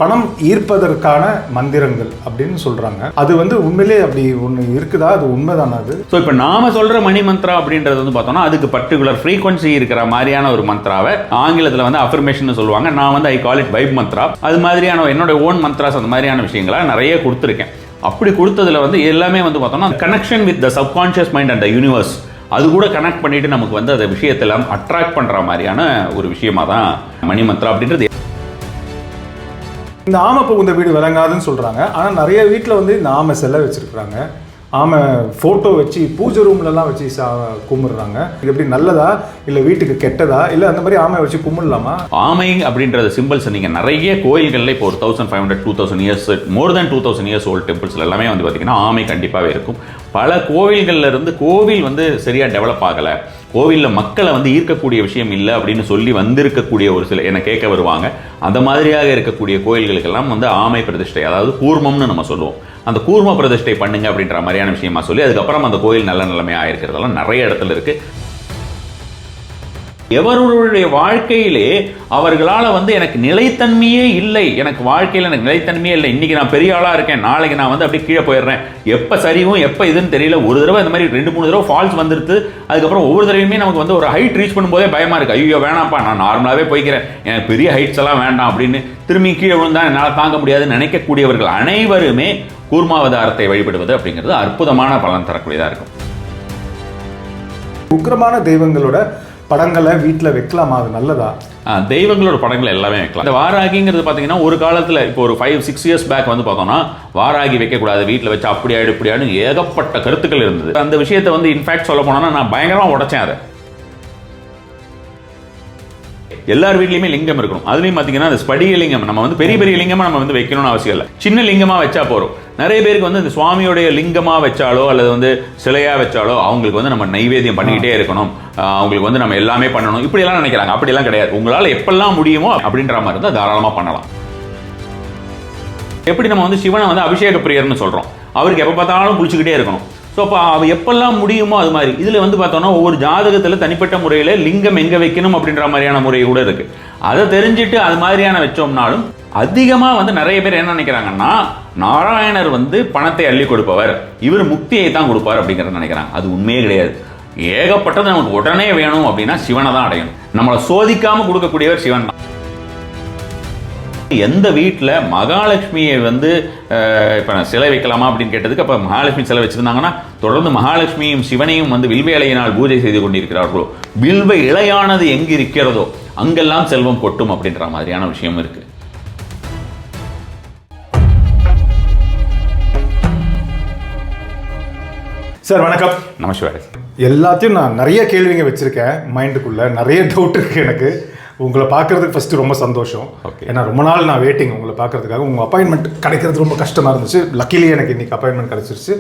பணம் ஈர்ப்பதற்கான மந்திரங்கள் அப்படின்னு சொல்றாங்க. அது உண்மையிலே அப்படி ஒன்று இருக்குதா? அது உண்மைதானா? அது ஸோ இப்போ நாம சொல்ற மணி மந்த்ரா அப்படின்றது பார்த்தோம்னா அதுக்கு பர்டிகுலர் ஃப்ரீக்வன்சி இருக்கிற மாதிரியான ஒரு மந்த்ராவை ஆங்கிலத்தில் அஃபர்மேஷன் சொல்லுவாங்க. நான் ஐ கால் இட் வைப் மந்த்ரா. அது மாதிரியான என்னோட ஓன் மந்த்ராஸ் அந்த மாதிரியான விஷயங்களை நிறைய கொடுத்துருக்கேன். அப்படி கொடுத்ததுல எல்லாமே பார்த்தோம்னா connection with the subconscious mind and the universe அது கூட கனெக்ட் பண்ணிட்டு நமக்கு அந்த விஷயத்தெல்லாம் அட்ராக்ட் பண்ற மாதிரியான ஒரு விஷயமா தான் மணி மந்த்ரா அப்படின்றது. இந்த ஆமை புகுந்த வீடு விளங்காதுன்னு சொல்றாங்க. ஆனா நிறைய வீட்டில் இந்த ஆமை சிலை வச்சிருக்கிறாங்க. ஆமை ஃபோட்டோ வச்சு பூஜை ரூம்லலாம் வச்சு கும்பிடுறாங்க. இது எப்படி நல்லதா இல்லை வீட்டுக்கு கெட்டதா இல்லை அந்த மாதிரி ஆமை வச்சு கும்பிடலாமா? ஆமை அப்படின்றது சிம்பிள்ஸ் நீங்கள் நிறைய கோயில்களில் இப்போ ஒரு 1500 2000 இயர்ஸ் மோர் தேன் 2000 இயர்ஸ் ஓல்டு டெம்பிள்ஸ்ல எல்லாமே பார்த்தீங்கன்னா ஆமை கண்டிப்பாகவே இருக்கும். பல கோவில்கள்ல இருந்து கோவில் சரியாக டெவலப் ஆகலை, கோவிலில் மக்களை ஈர்க்கக்கூடிய விஷயம் இல்லை அப்படின்னு சொல்லி வந்திருக்கக்கூடிய ஒரு சில என்னை கேட்க வருவாங்க. அந்த மாதிரியாக இருக்கக்கூடிய கோயில்களுக்கெல்லாம் ஆமை பிரதிஷ்டை, அதாவது கூர்மம்னு நம்ம சொல்லுவோம், அந்த கூர்ம பிரதிஷ்டை பண்ணுங்க அப்படின்ற மாதிரியான விஷயமா சொல்லி அதுக்கப்புறம் அந்த கோயில் நல்ல நிலைமையாக ஆயிருக்கிறதெல்லாம் நிறைய இடத்துல இருக்கு. எவருடைய வாழ்க்கையிலே அவர்களால் எனக்கு நிலைத்தன்மையே இல்லை, எனக்கு வாழ்க்கையில் எனக்கு நிலைத்தன்மையே இல்லை, இன்னைக்கு நான் பெரிய ஆளாக இருக்கேன், நாளைக்கு நான் அப்படியே கீழே போயிடுறேன், எப்போ சரிவும் எப்போ இதுன்னு தெரியல, ஒரு தடவை இந்த மாதிரி 2-3 தடவை ஃபால்ஸ் வந்துருது, அதுக்கப்புறம் ஒவ்வொரு தடவையுமே நமக்கு ஒரு ஹைட் ரீச் பண்ணும்போதே பயமாக இருக்குது, ஐயோ வேணாம்ப்பா நான் நார்மலாகவே போய்க்கிறேன், எனக்கு பெரிய ஹைட்ஸ் எல்லாம் வேண்டாம் அப்படின்னு திரும்பி கீழே விழுந்தா என்னால் தாங்க முடியாதுன்னு நினைக்கக்கூடியவர்கள் அனைவருமே கூர்மாவதாரத்தை வழிபடுவது அப்படிங்கிறது அற்புதமான பலன் தரக்கூடியதாக இருக்கும். உக்கிரமான தெய்வங்களோட படங்களை வீட்டில் வைக்கலாமா? அது நல்லதா? தெய்வங்களோட படங்கள் எல்லாமே வைக்கலாம். இந்த வாராகிங்கிறது பார்த்தீங்கன்னா ஒரு காலத்தில் இப்போ ஒரு 5-6 இயர்ஸ் பேக் பார்த்தோம்னா வாராகி வைக்கக்கூடாது, வீட்டில் வச்சு அப்படியாடு இப்படியாடு ஏகப்பட்ட கருத்துக்கள் இருந்தது. அந்த விஷயத்தை இன்ஃபேக்ட் சொல்ல போனோம்னா நான் பயங்கரமாக உடைச்சேன். அதை எல்லார் வீட்லையுமே லிங்கம் இருக்கணும். அதுலேயும் பார்த்தீங்கன்னா அந்த ஸ்படிக லிங்கம் நம்ம பெரிய பெரிய லிங்கமாக நம்ம வைக்கணும்னு அவசியம் இல்லை, சின்ன லிங்கமாக வச்சா போகிறோம். நிறைய பேருக்கு இந்த சுவாமியோடைய லிங்கமாக வச்சாலோ அல்லது சிலையாக வச்சாலோ அவங்களுக்கு நம்ம நைவேத்தியம் பண்ணிக்கிட்டே இருக்கணும், அவங்களுக்கு நம்ம எல்லாமே பண்ணணும் இப்படியெல்லாம் நினைக்கிறாங்க. அப்படியெல்லாம் கிடையாது. உங்களால் எப்பெல்லாம் முடியுமோ அப்படின்ற மாதிரி இருந்தால் தாராளமாக பண்ணலாம். எப்படி நம்ம சிவனை அபிஷேக பிரியர்னு சொல்கிறோம், அவருக்கு எப்போ பார்த்தாலும் குளிச்சுக்கிட்டே இருக்கணும். ஸோ அப்போ அவ எப்பெல்லாம் முடியுமோ அது மாதிரி இதில் பார்த்தோன்னா ஒவ்வொரு ஜாதகத்தில் தனிப்பட்ட முறையில் லிங்கம் எங்கே வைக்கணும் அப்படின்ற மாதிரியான முறை கூட இருக்குது. அதை தெரிஞ்சுட்டு அது மாதிரியான வச்சோம்னாலும் அதிகமாக நிறைய பேர் என்ன நினைக்கிறாங்கன்னா நாராயணர் பணத்தை அள்ளி கொடுப்பவர், இவர் முக்தியை தான் கொடுப்பார் அப்படிங்கிறத நினைக்கிறாங்க. அது உண்மையே கிடையாது. ஏகப்பட்டது நமக்கு உடனே வேணும் அப்படின்னா சிவனை தான் அடையணும். நம்மளை சோதிக்காமல் கொடுக்கக்கூடியவர் சிவன் தான். எந்த வீட்டில் மகாலட்சுமியை இப்போ நான் சிலை வைக்கலாமா அப்படின்னு கேட்டதுக்கு அப்போ மகாலட்சுமி சிலை வச்சுருந்தாங்கன்னா தொடர்ந்து மகாலட்சுமியும் சிவனையும் வில்வ இலையினால் பூஜை செய்து கொண்டிருக்கிறார்களோ, வில்வ இலையானது எங்கு இருக்கிறதோ அங்கெல்லாம் செல்வம் கொட்டும் அப்படின்ற மாதிரியான விஷயம் இருக்கு. சார் வணக்கம். நமஸ்காரம். எல்லாத்தையும் நான் நிறைய கேள்விங்க வச்சுருக்கேன், மைண்டுக்குள்ளே நிறைய டவுட் இருக்குது எனக்கு. உங்களை பார்க்குறதுக்கு ஃபஸ்ட்டு ரொம்ப சந்தோஷம். ஏன்னா ரொம்ப நாள் நான் வெயிட்டிங் உங்களை பார்க்குறதுக்காக. உங்கள் அப்பாயின்மெண்ட் கிடைக்கிறது ரொம்ப கஷ்டமாக இருந்துச்சு. லக்கிலி எனக்கு இன்றைக்கி அப்பாயின்மெண்ட் கிடச்சிருச்சு.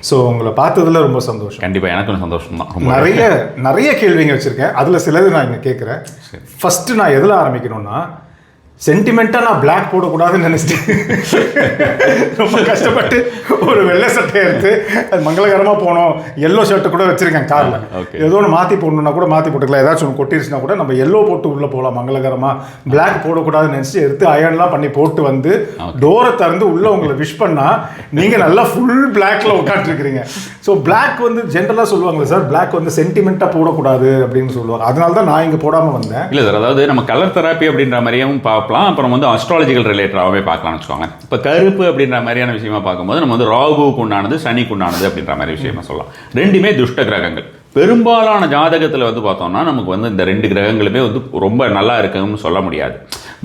ஸோ உங்களை பார்த்ததில் ரொம்ப சந்தோஷம். கண்டிப்பாக எனக்கும் சந்தோஷம் தான். நிறைய கேள்விங்க வச்சுருக்கேன். அதில் சிலது நான் இங்கே கேட்குறேன். ஃபஸ்ட்டு நான் எதில் ஆரம்பிக்கணும்னா, சென்டிமெண்ட்டாக நான் பிளாக் போடக்கூடாதுன்னு நினச்சிட்டேன். ரொம்ப கஷ்டப்பட்டு ஒரு வெள்ளை சட்டையை எடுத்து அது மங்களகரமாக போனோம். எல்லோ ஷர்ட்டு கூட வச்சுருக்கேன் காரில். ஏதோ ஒன்று மாற்றி போடணுன்னா கூட மாற்றி போட்டுக்கலாம். ஏதாச்சும் ஒன்று கொட்டிருச்சுன்னா கூட நம்ம எல்லோ போட்டு உள்ளே போகலாம் மங்களகரமாக. பிளாக் போடக்கூடாதுன்னு நினச்சி எடுத்து அயன்லாம் பண்ணி போட்டு டோரை திறந்து உள்ளே உங்களை விஷ் பண்ணால் நீங்கள் நல்லா ஃபுல் பிளாக்ல உட்காந்துருக்கிறீங்க. ஸோ பிளாக் ஜென்ரலாக சொல்லுவாங்களே சார், பிளாக் சென்டிமெண்ட்டாக போடக்கூடாது அப்படின்னு சொல்லுவாங்க. அதனால தான் நான் இங்கே போடாமல் வந்தேன். இல்லை சார், அதாவது நம்ம கலர் தெராப்பி அப்படின்ற மாதிரியும் அப்புறம் அஸ்ட்ராலஜிக்கல் ரிலேட்டடாகவே பார்க்கலாம்னு வச்சுக்கோங்க. இப்போ கருப்பு அப்படின்ற மாதிரியான விஷயமா பார்க்கும்போது நம்ம ராகுவுக்கு உண்டானது சனிக்கு உண்டானது அப்படின்ற மாதிரி விஷயமா சொல்லலாம். ரெண்டுமே துஷ்ட கிரகங்கள். பெரும்பாலான ஜாதகத்தில் பார்த்தோம்னா நமக்கு இந்த 2 கிரகங்களுமே ரொம்ப நல்லா இருக்குன்னு சொல்ல முடியாது.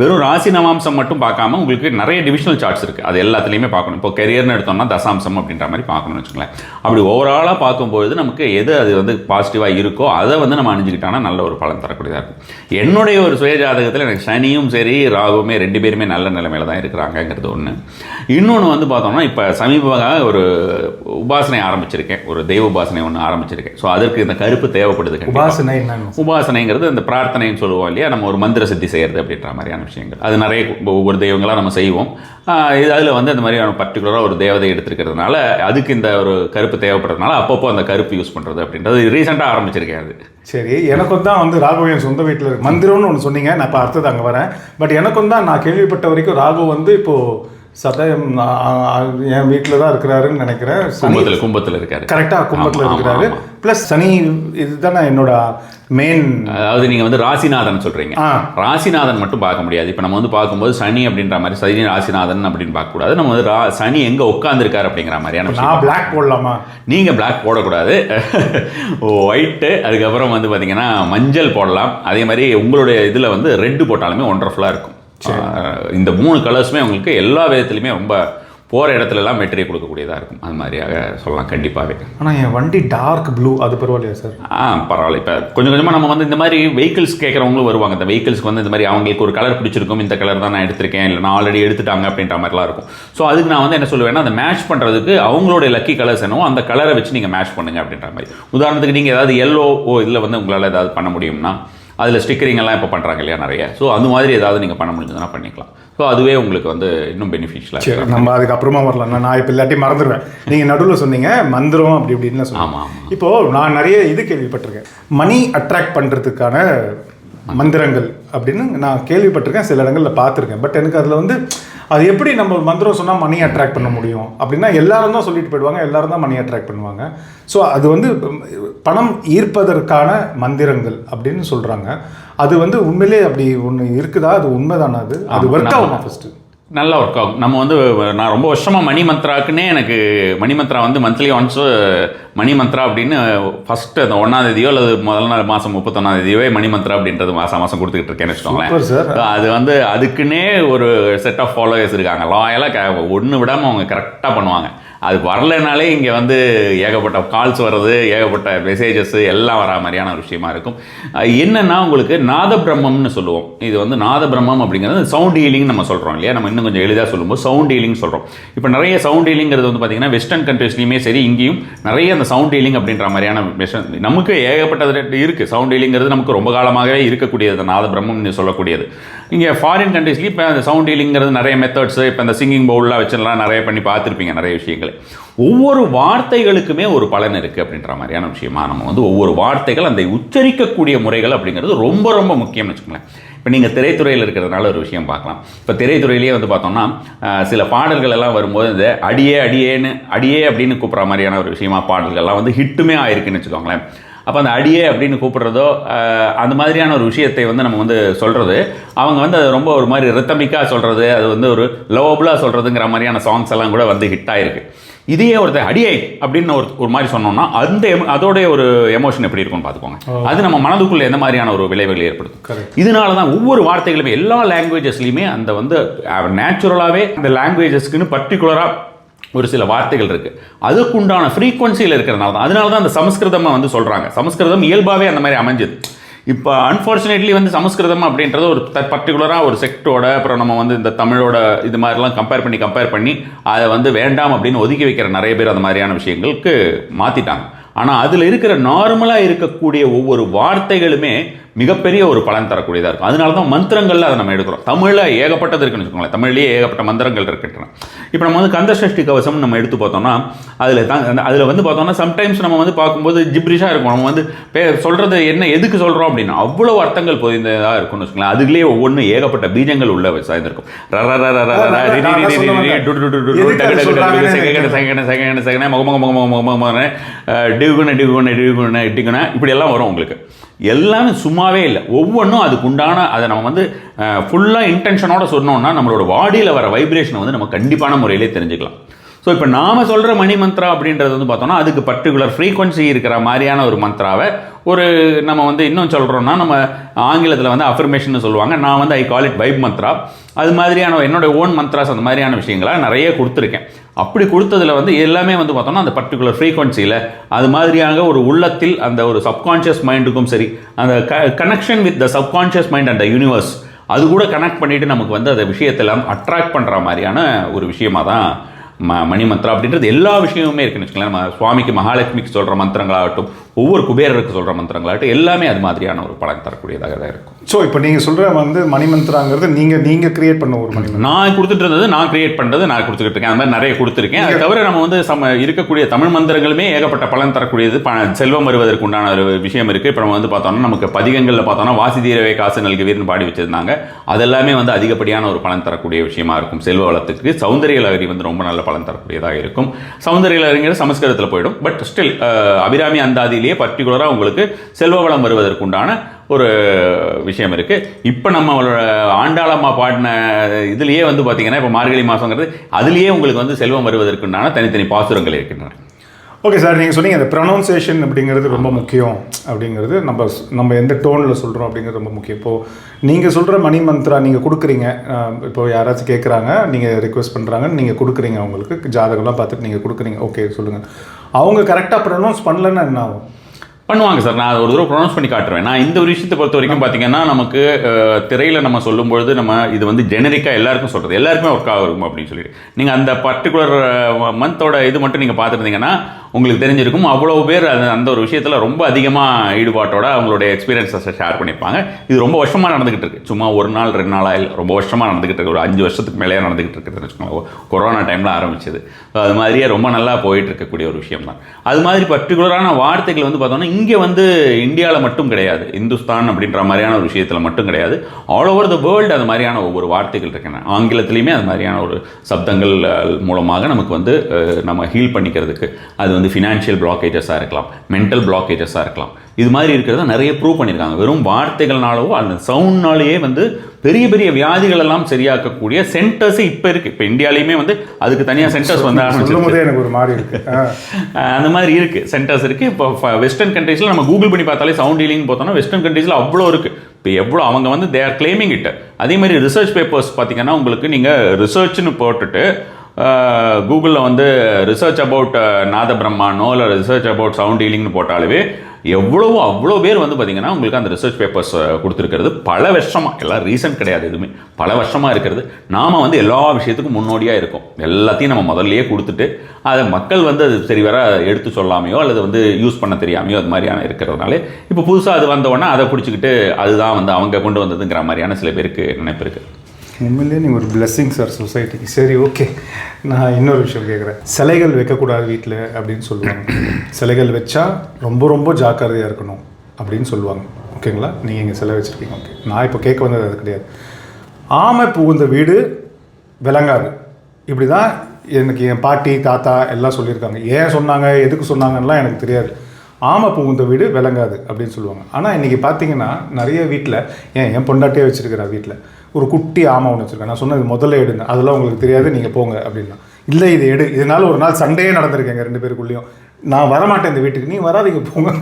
வெறும் ராசி நவாம்சம் மட்டும் பார்க்காம உங்களுக்கு நிறைய டிவிஷனல் சார்ட்ஸ் இருக்குது, அது எல்லாத்துலேயுமே பார்க்கணும். இப்போ கெரியர்னு எடுத்தோம்னா தசாம்சம் அப்படின்ற மாதிரி பார்க்கணும்னு வச்சுக்கோங்களேன். அப்படி ஓவராலாக பார்க்கும்போது நமக்கு எது அது பாசிட்டிவாக இருக்கோ அதை நம்ம அணிஞ்சிக்கிட்டோன்னா நல்ல ஒரு பலன் தரக்கூடியதாக இருக்கும். என்னுடைய ஒரு சுய ஜாதகத்தில் எனக்கு சனியும் சரி ராகுமே 2 பேருமே நல்ல நிலைமையில தான் இருக்கிறாங்கங்கிறது ஒன்று. இன்னொன்று பார்த்தோம்னா இப்போ சமீபமாக ஒரு உபாசனை ஆரம்பிச்சிருக்கேன், ஒரு தெய்வ உபாசனை ஒன்று ஆரம்பிச்சிருக்கேன். ஸோ அதற்கு இந்த கருப்பு தேவைப்படுது. உபாசனைங்கிறது இந்த பிரார்த்தனைன்னு சொல்லுவோம் இல்லையா, நம்ம ஒரு மந்திர சித்தி செய்கிறது அப்படின்ற மாதிரியான விஷயங்கள். அது நிறைய ஒவ்வொரு தெய்வங்களாக நம்ம செய்வோம். இது அதில் வந்து அந்த மாதிரியான பர்டிகுலராக ஒரு தேவதை எடுத்துருக்கிறதுனால அதுக்கு இந்த ஒரு கருப்பு தேவைப்படுறதுனால அப்பப்போ அந்த கருப்பு யூஸ் பண்ணுறது அப்படின்றது ரீசெண்டாக ஆரம்பிச்சிருக்கேன். அது சரி. எனக்கும் தான் வந்து ராகு என் சொந்த வீட்டில் இருக்கு. மந்திரம்னு ஒன்று சொன்னீங்க, நான் இப்போ அடுத்தது அங்கே வரேன். பட் எனக்கும் தான் நான் கேள்விப்பட்ட வரைக்கும் ராகு வந்து இப்போது சதயம் என் வீட்டில் தான் இருக்கிறாருன்னு நினைக்கிறேன். கும்பத்தில் இருக்காரு. கரெக்டாக கும்பத்தில் இருக்கிறாரு. ப்ளஸ் சனி இதுதானே என்னோட மெயின். அதாவது நீங்கள் வந்து ராசிநாதன் சொல்கிறீங்க. ராசிநாதன் மட்டும் பார்க்க முடியாது. இப்போ நம்ம வந்து பார்க்கும்போது சனி அப்படின்ற மாதிரி சனி ராசிநாதன் அப்படின்னு பார்க்கக்கூடாது. நம்ம வந்து சனி எங்கே உட்காந்துருக்காரு அப்படிங்கிற மாதிரியான. நான் பிளாக் போடலாமா? நீங்கள் பிளாக் போடக்கூடாது. ஒயிட்டு, அதுக்கப்புறம் வந்து பார்த்தீங்கன்னா மஞ்சள் போடலாம். அதே மாதிரி உங்களுடைய இதில் வந்து ரெட்டு போட்டாலுமே ஒண்டர்ஃபுல்லாக இருக்கும். இந்த 3 கலர்ஸுமே உங்களுக்கு எல்லா விதத்துலையுமே ரொம்ப போகிற இடத்துலலாம் வெற்றியை கொடுக்கக்கூடியதாக இருக்கும். அது மாதிரியாக சொல்லலாம் கண்டிப்பாகவே. ஆனால் என் வண்டி டார்க் ப்ளூ, அது பரவாயில்லையா சார்? பரவாயில்ல. இப்போ கொஞ்சம் கொஞ்சமாக நம்ம வந்து இந்த மாதிரி வெஹிக்கிள்ஸ் கேட்குறவங்களும் வருவாங்க. இந்த வெஹிக்கிள்ஸ்க்கு வந்து இந்த மாதிரி அவங்களுக்கு ஒரு கலர் பிடிச்சிருக்கும், இந்த கலர் தான் நான் எடுத்திருக்கேன், இல்லை நான் ஆல்ரெடி எடுத்துட்டாங்க அப்படின்ற மாதிரிலாம் இருக்கும். ஸோ அதுக்கு நான் வந்து என்ன சொல்லுவேன்னா, அந்த மேட்ச் பண்ணுறதுக்கு அவங்களுடைய லக்கி கலர்ஸ் என்னவோ அந்த கலரை வச்சு நீங்கள் மேட்ச் பண்ணுங்க அப்படின்ற மாதிரி. உதாரணத்துக்கு நீங்கள் ஏதாவது எல்லோ இதில் வந்து உங்களால் ஏதாவது பண்ண முடியும்னா அதில் ஸ்டிக்கரிங் எல்லாம் இப்போ பண்ணுறாங்க இல்லையா நிறைய. ஸோ அந்த மாதிரி ஏதாவது நீங்கள் பண்ண முடிஞ்சதுன்னா பண்ணிக்கலாம். ஸோ அதுவே உங்களுக்கு வந்து இன்னும் பெனிஃபிஷியலாக இருக்கும். நம்ம அதுக்கப்புறமா வரலாம். நான் இப்போ இல்லாட்டி மறந்துடுவேன். நீங்கள் நடுவில் சொன்னீங்க மந்திரம் அப்படி இப்படின்னு சொன்னீங்க. ஆமாம். இப்போது நான் நிறைய இது கேள்விப்பட்டிருக்கேன், மணி அட்ராக்ட் பண்ணுறதுக்கான மந்திரங்கள் அப்படின்னு நான் கேள்விப்பட்டிருக்கேன், சில இடங்களில் பார்த்துருக்கேன். பட் எனக்கு அதில் வந்து அது எப்படி நம்ம மந்திரம் சொன்னால் மணி அட்ராக்ட் பண்ண முடியும் அப்படின்னா, எல்லாரும் தான் சொல்லிட்டு போயிடுவாங்க, எல்லாரும் தான் மணி அட்ராக்ட் பண்ணுவாங்க. ஸோ அது வந்து பணம் ஈர்ப்பதற்கான மந்திரங்கள் அப்படின்னு சொல்கிறாங்க. அது வந்து உண்மையிலே அப்படி ஒன்று இருக்குதா? அது உண்மைதானா? அது ஒர்க் ஆகுமா? ஃபஸ்ட்டு நல்லா ஒர்க் ஆகும். நம்ம வந்து நான் ரொம்ப வருஷமாக மணி மந்த்ராக்குன்னே எனக்கு மணி மந்த்ரா வந்து மந்த்லி ஒன்ஸு மணி மந்த்ரா அப்படின்னு ஃபஸ்ட்டு அந்த 1ஆம் தேதியோ அல்லது முதல் நாள் மாதம் 31ஆம் தேதியோவே மணி மந்த்ரா அப்படின்றது மாதம் கொடுத்துக்கிட்டு இருக்கேன்னு வச்சுக்கோங்களேன். அது வந்து அதுக்குன்னே ஒரு செட் ஆஃப் ஃபாலோவர்ஸ் இருக்காங்க. லாயலாக ஒன்று விடாமல் அவங்க கரெக்டாக பண்ணுவாங்க. அது வரலைனாலே இங்கே வந்து ஏகப்பட்ட கால்ஸ் வர்றது, ஏகப்பட்ட மெசேஜஸ் எல்லாம் வரா மாதிரியான ஒரு விஷயமா இருக்கும். என்னென்னா உங்களுக்கு நாத பிரம்மம்னு சொல்லுவோம். இது வந்து நாத பிரம்மம் அப்படிங்கிறது சவுண்ட் ஹீலிங் நம்ம சொல்கிறோம் இல்லையா. நம்ம இன்னும் கொஞ்சம் எளிதாக சொல்லும்போது சவுண்ட் ஹீலிங் சொல்கிறோம். இப்போ நிறைய சவுண்ட் ஹீலிங்கிறது வந்து பார்த்திங்கன்னா வெஸ்டர்ன் கண்ட்ரீஸ்லையுமே சரி, இங்கேயும் நிறைய அந்த சவுண்ட் ஹீலிங் அப்படின்ற மாதிரியான நமக்கு ஏகப்பட்டது இருக்குது. சவுண்ட் ஹீலிங்கிறது நமக்கு ரொம்ப காலமாகவே இருக்கக்கூடியது, நாத பிரம்மம்னு சொல்லக்கூடியது. இங்கே ஃபாரின் கண்ட்ரீஸ்லேயும் இப்போ அந்த சவுண்ட் ஹீலிங்கிறது நிறைய மெத்தட்ஸு, இப்போ இந்த சிங்கிங் பவுல்லாம் வச்சுலாம் நிறைய பண்ணி பார்த்துருப்பீங்க நிறைய விஷயங்கள். ஒவ்வொரு வார்த்தைகளுக்குமே ஒரு பலன் இருக்குது அப்படின்ற மாதிரியான விஷயமா நம்ம வந்து ஒவ்வொரு வார்த்தைகள் அந்த உச்சரிக்கக்கூடிய முறைகள் அப்படிங்கிறது ரொம்ப ரொம்ப முக்கியம்னு வச்சுக்கோங்களேன். இப்போ நீங்கள் திரைத்துறையில் இருக்கிறதுனால ஒரு விஷயம் பார்க்கலாம். இப்போ திரைத்துறையிலேயே வந்து பார்த்தோம்னா சில பாடல்கள் எல்லாம் வரும்போது இந்த அடியே அடியேன்னு அடியே அப்படின்னு கூப்பிட்ற மாதிரியான ஒரு விஷயமா பாடல்கள்லாம் வந்து ஹிட்டுமே ஆயிருக்குன்னு வச்சுக்கோங்களேன். அப்போ அந்த அடியே அப்படின்னு கூப்பிட்றதோ அந்த மாதிரியான ஒரு விஷயத்தை வந்து நம்ம வந்து சொல்கிறது, அவங்க வந்து அது ரொம்ப ஒரு மாதிரி ரித்தமிக்காக சொல்கிறது, அது வந்து ஒரு லவபுளாக சொல்கிறதுங்கிற மாதிரியான சாங்ஸ் எல்லாம் கூட வந்து ஹிட் ஆகிருக்கு. இதையே ஒருத்தர் அடியை அப்படின்னு ஒரு மாதிரி சொன்னோம்னா அதோடைய ஒரு எமோஷன் எப்படி இருக்கும்னு பார்த்துக்கோங்க. அது நம்ம மனதுக்குள்ள எந்த மாதிரியான ஒரு விளைவுகள் ஏற்படுத்தும். இதனால தான் ஒவ்வொரு வார்த்தைகளுமே எல்லா லாங்குவேஜஸ்லையுமே அந்த வந்து நேச்சுரலாகவே அந்த லாங்குவேஜஸ்க்குன்னு பர்டிகுலராக ஒரு சில வார்த்தைகள் இருக்குது. அதுக்குண்டான ஃப்ரீக்வன்சியில் இருக்கிறதுனால தான், அதனால தான் அந்த சமஸ்கிருதமாக வந்து சொல்கிறாங்க. சமஸ்கிருதம் இயல்பாகவே அந்த மாதிரி அமைஞ்சது. இப்போ அன்ஃபார்ச்சுனேட்லி வந்து சமஸ்கிருதம் அப்படின்றது ஒரு பர்டிகுலராக ஒரு செக்டோட, அப்புறம் நம்ம வந்து இந்த தமிழோட இது மாதிரிலாம் கம்பேர் பண்ணி அதை வந்து வேண்டாம் அப்படின்னு ஒதுக்கி வைக்கிற நிறைய பேர் அந்த மாதிரியான விஷயங்களுக்கு மாற்றிட்டாங்க. ஆனால் அதில் இருக்கிற நார்மலாக இருக்கக்கூடிய ஒவ்வொரு வார்த்தைகளுமே மிகப்பெரிய ஒரு பலன் தரக்கூடியதாக இருக்கும். அதனால தான் மந்திரங்களில் அதை நம்ம எடுக்கிறோம். தமிழில் ஏகப்பட்டது இருக்குன்னு வச்சுக்கோங்களேன். தமிழ்லேயே ஏகப்பட்ட மந்திரங்கள் இருக்கின்றன. இப்போ நம்ம வந்து கந்தசஷ்டி கவசம் நம்ம எடுத்து பார்த்தோம்னா அதில் வந்து பார்த்தோம்னா சம்டைம்ஸ் நம்ம வந்து பார்க்கும்போது ஜிப்ரிஷாக இருக்கும். நம்ம வந்து சொல்கிறது என்ன எதுக்கு சொல்கிறோம் அப்படின்னா அவ்வளோ அர்த்தங்கள் பொதிந்ததாக இருக்கும்னு வச்சுக்கோங்களேன். அதுலேயே ஒவ்வொன்று ஏகப்பட்ட பீஜங்கள் உள்ள சாய்ந்திருக்கும். இப்படியெல்லாம் வரும் உங்களுக்கு. எல்லாமே சும்மாவே இல்லை, ஒவ்வொன்றும் அதுக்குண்டான அதை நம்ம வந்து ஃபுல்லாக இன்டென்ஷனோட சொன்னோம்னா நம்மளோட பாடியில் வர வைப்ரேஷனை வந்து நம்ம கண்டிப்பான முறையிலே தெரிஞ்சுக்கலாம். ஸோ இப்போ நாம் சொல்கிற மணி மந்த்ரா அப்படின்றது வந்து பார்த்தோம்னா அதுக்கு பர்டிகுலர் ஃப்ரீக்வன்சி இருக்கிற மாதிரியான ஒரு மந்த்ராவை ஒரு நம்ம வந்து இன்னும் சொல்கிறோன்னா நம்ம ஆங்கிலத்தில் வந்து அஃபர்மேஷன் சொல்லுவாங்க. நான் வந்து ஐ கால் இட் வைப் மந்த்ரா. அது மாதிரியான என்னோட ஓன் மந்த்ராஸ் அந்த மாதிரியான விஷயங்களை நிறைய கொடுத்துருக்கேன். அப்படி கொடுத்ததில் வந்து எல்லாமே வந்து பார்த்தோம்னா அந்த பர்டிகுலர் ஃப்ரீக்வன்சியில் அது மாதிரியாக ஒரு உள்ளத்தில் அந்த ஒரு சப்கான்ஷியஸ் மைண்டுக்கும் சரி, அந்த connection with the subconscious mind and the universe அது கூட கனெக்ட் பண்ணிவிட்டு நமக்கு வந்து அந்த விஷயத்தெல்லாம் அட்ராக்ட் பண்ணுற மாதிரியான ஒரு விஷயமாக தான் மணி மந்திரம் அப்படின்றது எல்லா விஷயமுமே இருக்குன்னு வச்சுக்கலாம். நம்ம சுவாமிக்கு மகாலட்சுமிக்கு சொல்கிற மந்திரங்களாகட்டும், ஒவ்வொரு குபேரருக்கு சொல்கிற மந்திரங்களாகட்டும் எல்லாமே அது மாதிரியான ஒரு பலன் தரக்கூடியதாக தான் இருக்கும். ஸோ இப்போ நீங்கள் சொல்கிற வந்து மணிமந்திராங்கிறது நீங்கள் கிரியேட் பண்ண ஒரு மணிமந்திரம். நான் கொடுத்துட்டு இருந்தது, நான் கிரியேட் பண்ணுறது நான் கொடுத்துக்கிட்டு இருக்கேன். அந்த மாதிரி நிறைய கொடுத்துருக்கேன். அது தவிர நம்ம வந்து இருக்கக்கூடிய தமிழ் மந்திரங்களுமே ஏகப்பட்ட பலன் தரக்கூடியது. செல்வம் வருவதற்கு உண்டான ஒரு விஷயம் இருக்குது. இப்போ நம்ம வந்து பார்த்தோம்னா நமக்கு பதிகங்களில் பார்த்தோம்னா வாசி தீரவே காசு நல்குவீர்னு பாடி வச்சிருந்தாங்க. அதெல்லாமே வந்து அதிகப்படியான ஒரு பலன் தரக்கூடிய விஷயமா இருக்கும். செல்வ வளத்துக்கு சௌந்தரிய லகரி வந்து ரொம்ப நல்ல பலன் தரக்கூடியதாக இருக்கும். சௌந்தரிய லகரிங்கிறது சமஸ்கிருதத்தில் போயிடும். பட் ஸ்டில் அபிராமி அந்தாதியிலேயே பர்டிகுலராக உங்களுக்கு செல்வ வளம் வருவதற்குண்டான ஒரு விஷயம் இருக்குது. இப்போ நம்ம ஆண்டாளம்மா பாடின இதுலேயே வந்து பார்த்தீங்கன்னா இப்போ மார்கழி மாதங்கிறது அதுலேயே உங்களுக்கு வந்து செல்வம் வருவதற்குண்டான தனித்தனி பாசுரங்கள் இருக்கின்றன. ஓகே சார், நீங்கள் சொன்னீங்க அந்த ப்ரொனவுன்சியேஷன் அப்படிங்கிறது ரொம்ப முக்கியம் அப்படிங்கிறது, நம்ம எந்த டோனில் சொல்கிறோம் அப்படிங்கிறது ரொம்ப முக்கியம். இப்போது நீங்கள் சொல்கிற மணி மந்த்ரா நீங்கள் கொடுக்குறீங்க, இப்போ யாராச்சும் கேட்குறாங்க, நீங்கள் ரிக்வெஸ்ட் பண்ணுறாங்க, நீங்கள் கொடுக்குறீங்க, அவங்களுக்கு ஜாதகம்லாம் பார்த்துட்டு நீங்கள் கொடுக்குறீங்க, ஓகே சொல்லுங்கள். அவங்க கரெக்டாக ப்ரொனவுன்ஸ் பண்ணலன்னா என்ன ஆகும்? பண்ணுவாங்க சார். நான் ஒரு தடவை ப்ரொனவுன்ஸ் பண்ணி காட்டுறேன். நான் இந்த ஒரு விஷயத்தை பொறுத்த வரைக்கும் பார்த்தீங்கன்னா நமக்கு திரையில் நம்ம சொல்லும்பொழுது நம்ம இது வந்து ஜெனரிக்காக எல்லாருக்கும் சொல்கிறது, எல்லாருக்குமே ஒர்க் ஆகும் அப்படின்னு சொல்லிட்டு நீங்கள் அந்த பர்டிகுலர் மந்தோட இது மட்டும் நீங்கள் பார்த்துருந்தீங்கன்னா உங்களுக்கு தெரிஞ்சிருக்கும். அவ்வளோ பேர் அந்த ஒரு விஷயத்தில் ரொம்ப அதிகமாக ஈடுபாட்டோட அவங்களுடைய எக்ஸ்பீரியன்ஸை ஷேர் பண்ணியிருப்பாங்க. இது ரொம்ப வருஷமாக நடந்துகிட்டு இருக்கு. சும்மா ஒரு நாள் 2 நாளாக இல்லை, ரொம்ப வருஷமாக நடந்துகிட்டு இருக்கு. ஒரு 5 வருஷத்துக்கு மேலேயே நடந்துகிட்டு இருக்குதுன்னு வச்சுக்கோங்க. கொரோனா டைமில் ஆரம்பிச்சது. அது மாதிரியே ரொம்ப நல்லா போயிட்டு இருக்கக்கூடிய ஒரு விஷயம் தான். அது மாதிரி பர்டிகுலரான வார்த்தைகள் வந்து பார்த்தோன்னா இங்கே வந்து இந்தியாவில் மட்டும் கிடையாது, இந்துஸ்தான் அப்படின்ற மாதிரியான ஒரு விஷயத்தில் மட்டும் கிடையாது, ஆல் ஓவர் த வேர்ல்டு அது மாதிரியான ஒவ்வொரு வார்த்தைகள் இருக்கின்றன. ஆங்கிலத்திலையுமே அது மாதிரியான ஒரு சப்தங்கள் மூலமாக நமக்கு வந்து நம்ம ஹீல் பண்ணிக்கிறதுக்கு அது வந்து ஃபினான்ஷியல் பிளாக்கேஜஸாக இருக்கலாம், மென்டல் பிளாக்கேஜஸாக இருக்கலாம். இது மாதிரி இருக்கிறத நிறைய ப்ரூவ் பண்ணியிருக்காங்க. வெறும் வார்த்தைகள்னாலவோ அந்த சவுண்ட்னாலேயே வந்து பெரிய பெரிய வியாதிகள் எல்லாம் சரியாக்கக்கூடிய சென்டர்ஸ் இப்போ இருக்குது. இப்போ இந்தியாலையுமே வந்து அதுக்கு தனியாக சென்டர்ஸ் வந்து ஆரம்பிச்சு எனக்கு ஒரு மாதிரி இருக்குது. அந்த மாதிரி இருக்குது, சென்டர்ஸ் இருக்குது. இப்போ வெஸ்டர்ன் கண்ட்ரீஸில் நம்ம கூகுள் பண்ணி பார்த்தாலே சவுண்ட் ஹீலிங் பார்த்தோம்னா வெஸ்டர்ன் கண்ட்ரீஸில் அவ்வளோ இருக்குது. இப்போ எவ்வளோ அவங்க வந்து தே ஆர் கிளைமிங் இட். அதே மாதிரி ரிசர்ச் பேப்பர்ஸ் பார்த்தீங்கன்னா உங்களுக்கு நீங்கள் ரிசர்ச்னு போட்டுட்டு கூகுளில் வந்து ரிசர்ச் அபவுட் நாத பிரம்மானோ இல்லை ரிசர்ச் அபவுட் சவுண்ட் ஹீலிங்னு போட்டாலே அவ்வளோ பேர் வந்து பார்த்தீங்கன்னா உங்களுக்கு அந்த ரிசர்ச் பேப்பர்ஸ் கொடுத்துருக்கிறது பல வருஷமாக, எல்லாம் ரீசன்ட் கிடையாது, எதுவுமே பல வருஷமாக இருக்கிறது. நாம் வந்து எல்லா விஷயத்துக்கும் முன்னோடியாக இருக்கும். எல்லாத்தையும் நம்ம முதல்லையே கொடுத்துட்டு அதை மக்கள் வந்து அது சரி வர எடுத்து சொல்லாமையோ அல்லது வந்து யூஸ் பண்ண தெரியாமையோ அது மாதிரியான இருக்கிறதுனால இப்போ புதுசாக அது வந்தோடனே அதை பிடிச்சிக்கிட்டு அதுதான் வந்து அவங்க கொண்டு வந்ததுங்கிற மாதிரியான சில பேருக்கு நினைப்பு இருக்குது. உண்மையிலே நீங்கள் ஒரு பிளெஸ்ஸிங் சார் சொசைட்டிக்கு. சரி, ஓகே, நான் இன்னொரு விஷயம் கேட்குறேன். சிலைகள் வைக்கக்கூடாது வீட்டில் அப்படின்னு சொல்லுவாங்க. சிலைகள் வச்சா ரொம்ப ரொம்ப ஜாக்கிரதையாக இருக்கணும் அப்படின்னு சொல்லுவாங்க. ஓகேங்களா? நீங்கள் இங்கே சிலை வச்சுருக்கீங்க, ஓகே. நான் இப்போ கேட்க வந்தது அது கிடையாது. ஆமை புகுந்த வீடு விளங்காது, இப்படி தான் எனக்கு என் பாட்டி தாத்தா எல்லாம் சொல்லியிருக்காங்க. ஏன் சொன்னாங்க, எதுக்கு சொன்னாங்கன்னெலாம் எனக்கு தெரியாது. ஆமை புகுந்த வீடு விளங்காது அப்படின்னு சொல்லுவாங்க. ஆனால் இன்றைக்கி பார்த்தீங்கன்னா நிறைய வீட்டில் என் பொண்டாட்டியே வச்சுருக்கிறா, வீட்டில் ஒரு குட்டி ஆமை ஒன்று வச்சுருக்கேன். நான் சொன்னது முதல்ல எடுங்க, அதெல்லாம் உங்களுக்கு தெரியாது, நீங்கள் போங்க அப்படின்னா. இல்லை இது எடு, இதனால் ஒரு நாள் சண்டையே நடந்திருக்கேங்க 2 பேருக்குள்ளேயும். நான் வரமாட்டேன் இந்த வீட்டுக்கு, நீ வராதிங்க போங்க.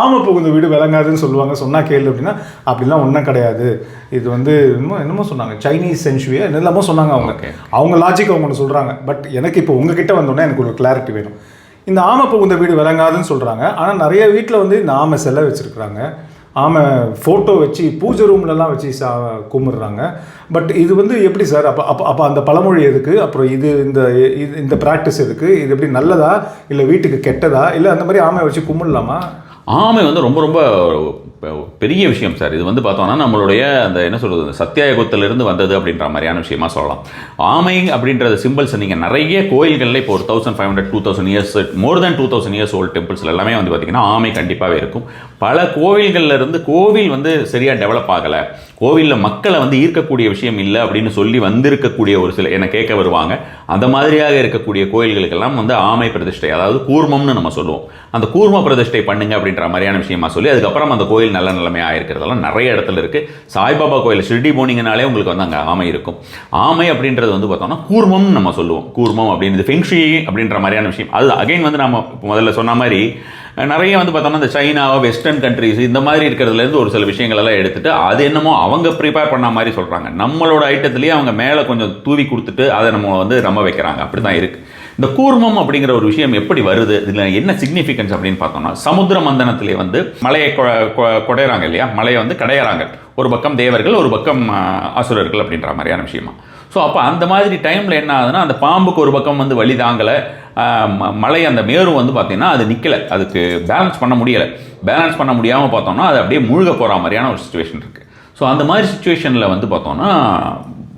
ஆமை புகுந்த வீடு விளங்காதுன்னு சொல்லுவாங்க. சொன்னால் கேளு அப்படின்னா அப்படிலாம் ஒன்றும் கிடையாது. இது வந்து என்னமோ சொன்னாங்க, சைனீஸ் சென்ச்சுரியா என்னெல்லாமோ சொன்னாங்க. அவங்க லாஜிக் அவங்க ஒன்று சொல்கிறாங்க. பட் எனக்கு இப்போ உங்ககிட்ட வந்தோடனே எனக்கு ஒரு கிளாரிட்டி வேணும். இந்த ஆமை புகுந்த வீடு விளங்காதுன்னு சொல்கிறாங்க. ஆனால் நிறைய வீட்டில் வந்து இந்த ஆமை சிலை வச்சுருக்குறாங்க, ஆமை ஃபோட்டோ வச்சு பூஜை ரூம்லலாம் வச்சு கும்பிட்றாங்க. பட் இது வந்து எப்படி சார்? அப்போ அந்த பழமொழி எதுக்கு? அப்புறம் இந்த ப்ராக்டிஸ் எதுக்கு? இது எப்படி நல்லதா இல்லை வீட்டுக்கு கெட்டதா? இல்லை அந்த மாதிரி ஆமை வச்சு கும்பிடலாமா? ஆமை வந்து ரொம்ப ரொம்ப பெரிய விஷயம் சார். இது வந்து பார்த்தோம்னா நம்மளுடைய அந்த என்ன சொல்கிறது, சத்தியாயுகத்திலிருந்து வந்தது அப்படின்ற மாதிரியான விஷயமா சொல்லலாம். ஆமை அப்படின்றது சிம்பிள்ஸ் நீங்கள் நிறைய கோயில்களில் இப்போ ஒரு 1500 2000 இயர்ஸ், மோர் தேன் 2000 இயர்ஸ் ஓல்டு டெம்பிள்ஸில் எல்லாமே வந்து பார்த்திங்கன்னா ஆமை கண்டிப்பாகவே இருக்கும். பல கோவில்களில் இருந்து கோவில் வந்து சரியாக டெவலப் ஆகலை, கோவிலில் மக்களை வந்து ஈர்க்கக்கூடிய விஷயம் இல்லை அப்படின்னு சொல்லி வந்திருக்கக்கூடிய ஒரு சில என்னை கேட்க வருவாங்க. அந்த மாதிரியாக இருக்கக்கூடிய கோயில்களுக்கெல்லாம் வந்து ஆமை பிரதிஷ்டை, அதாவது கூர்மம்னு நம்ம சொல்லுவோம், அந்த கூர்ம பிரதிஷ்டை பண்ணுங்க அப்படின்ற மாதிரியான விஷயமா சொல்லி அதுக்கப்புறம் அந்த கோயில் நல்ல நிலைமையாக இருக்கிறதெல்லாம் நிறைய இடத்துல இருக்குது. சாய்பாபா கோயில் ஷிர்டி போனீங்கனாலே உங்களுக்கு வந்து அங்கே ஆமை இருக்கும். ஆமை அப்படின்றது வந்து பார்த்தோம்னா கூர்மம்னு நம்ம சொல்லுவோம். கூர்மம் அப்படின்றது ஃபெங்ஷி அப்படின்ற மாதிரியான விஷயம். அது அகைன் வந்து நம்ம முதல்ல சொன்ன மாதிரி நிறைய வந்து பார்த்தோம்னா இந்த சைனா, வெஸ்டர்ன் கண்ட்ரிஸ் இந்த மாதிரி இருக்கிறதுலேருந்து ஒரு சில விஷயங்கள் எல்லாம் எடுத்துட்டு அது என்னமோ அவங்க ப்ரிப்பேர் பண்ண மாதிரி சொல்கிறாங்க. நம்மளோட ஐட்டத்துலேயே அவங்க மேலே கொஞ்சம் தூவி கொடுத்துட்டு அதை நம்ம வந்து நம்ப வைக்கிறாங்க. அப்படி தான் இருக்குது. இந்த கூர்மம் அப்படிங்கிற ஒரு விஷயம் எப்படி வருது, இதில் என்ன சிக்னிஃபிகன்ஸ் அப்படின்னு பார்த்தோம்னா, சமுத்திர மந்தனத்திலே வந்து மலையை குடையிறாங்க இல்லையா, மலையை வந்து கடையிறாங்க. ஒரு பக்கம் தேவர்கள், ஒரு பக்கம் அசுரர்கள் அப்படின்ற மாதிரியான விஷயமா. ஸோ அப்போ அந்த மாதிரி டைமில் என்ன ஆகுதுன்னா, அந்த பாம்புக்கு ஒரு பக்கம் வந்து வழி தாங்கலை, மலை அந்த மேரு வந்து பார்த்திங்கன்னா அது நிற்கலை, அதுக்கு பேலன்ஸ் பண்ண முடியலை. பேலன்ஸ் பண்ண முடியாமல் பார்த்தோம்னா அது அப்படியே மூழ்க போகிற மாதிரியான ஒரு சுச்சுவேஷன் இருக்குது. ஸோ அந்த மாதிரி சுச்சுவேஷனில் வந்து பார்த்தோம்னா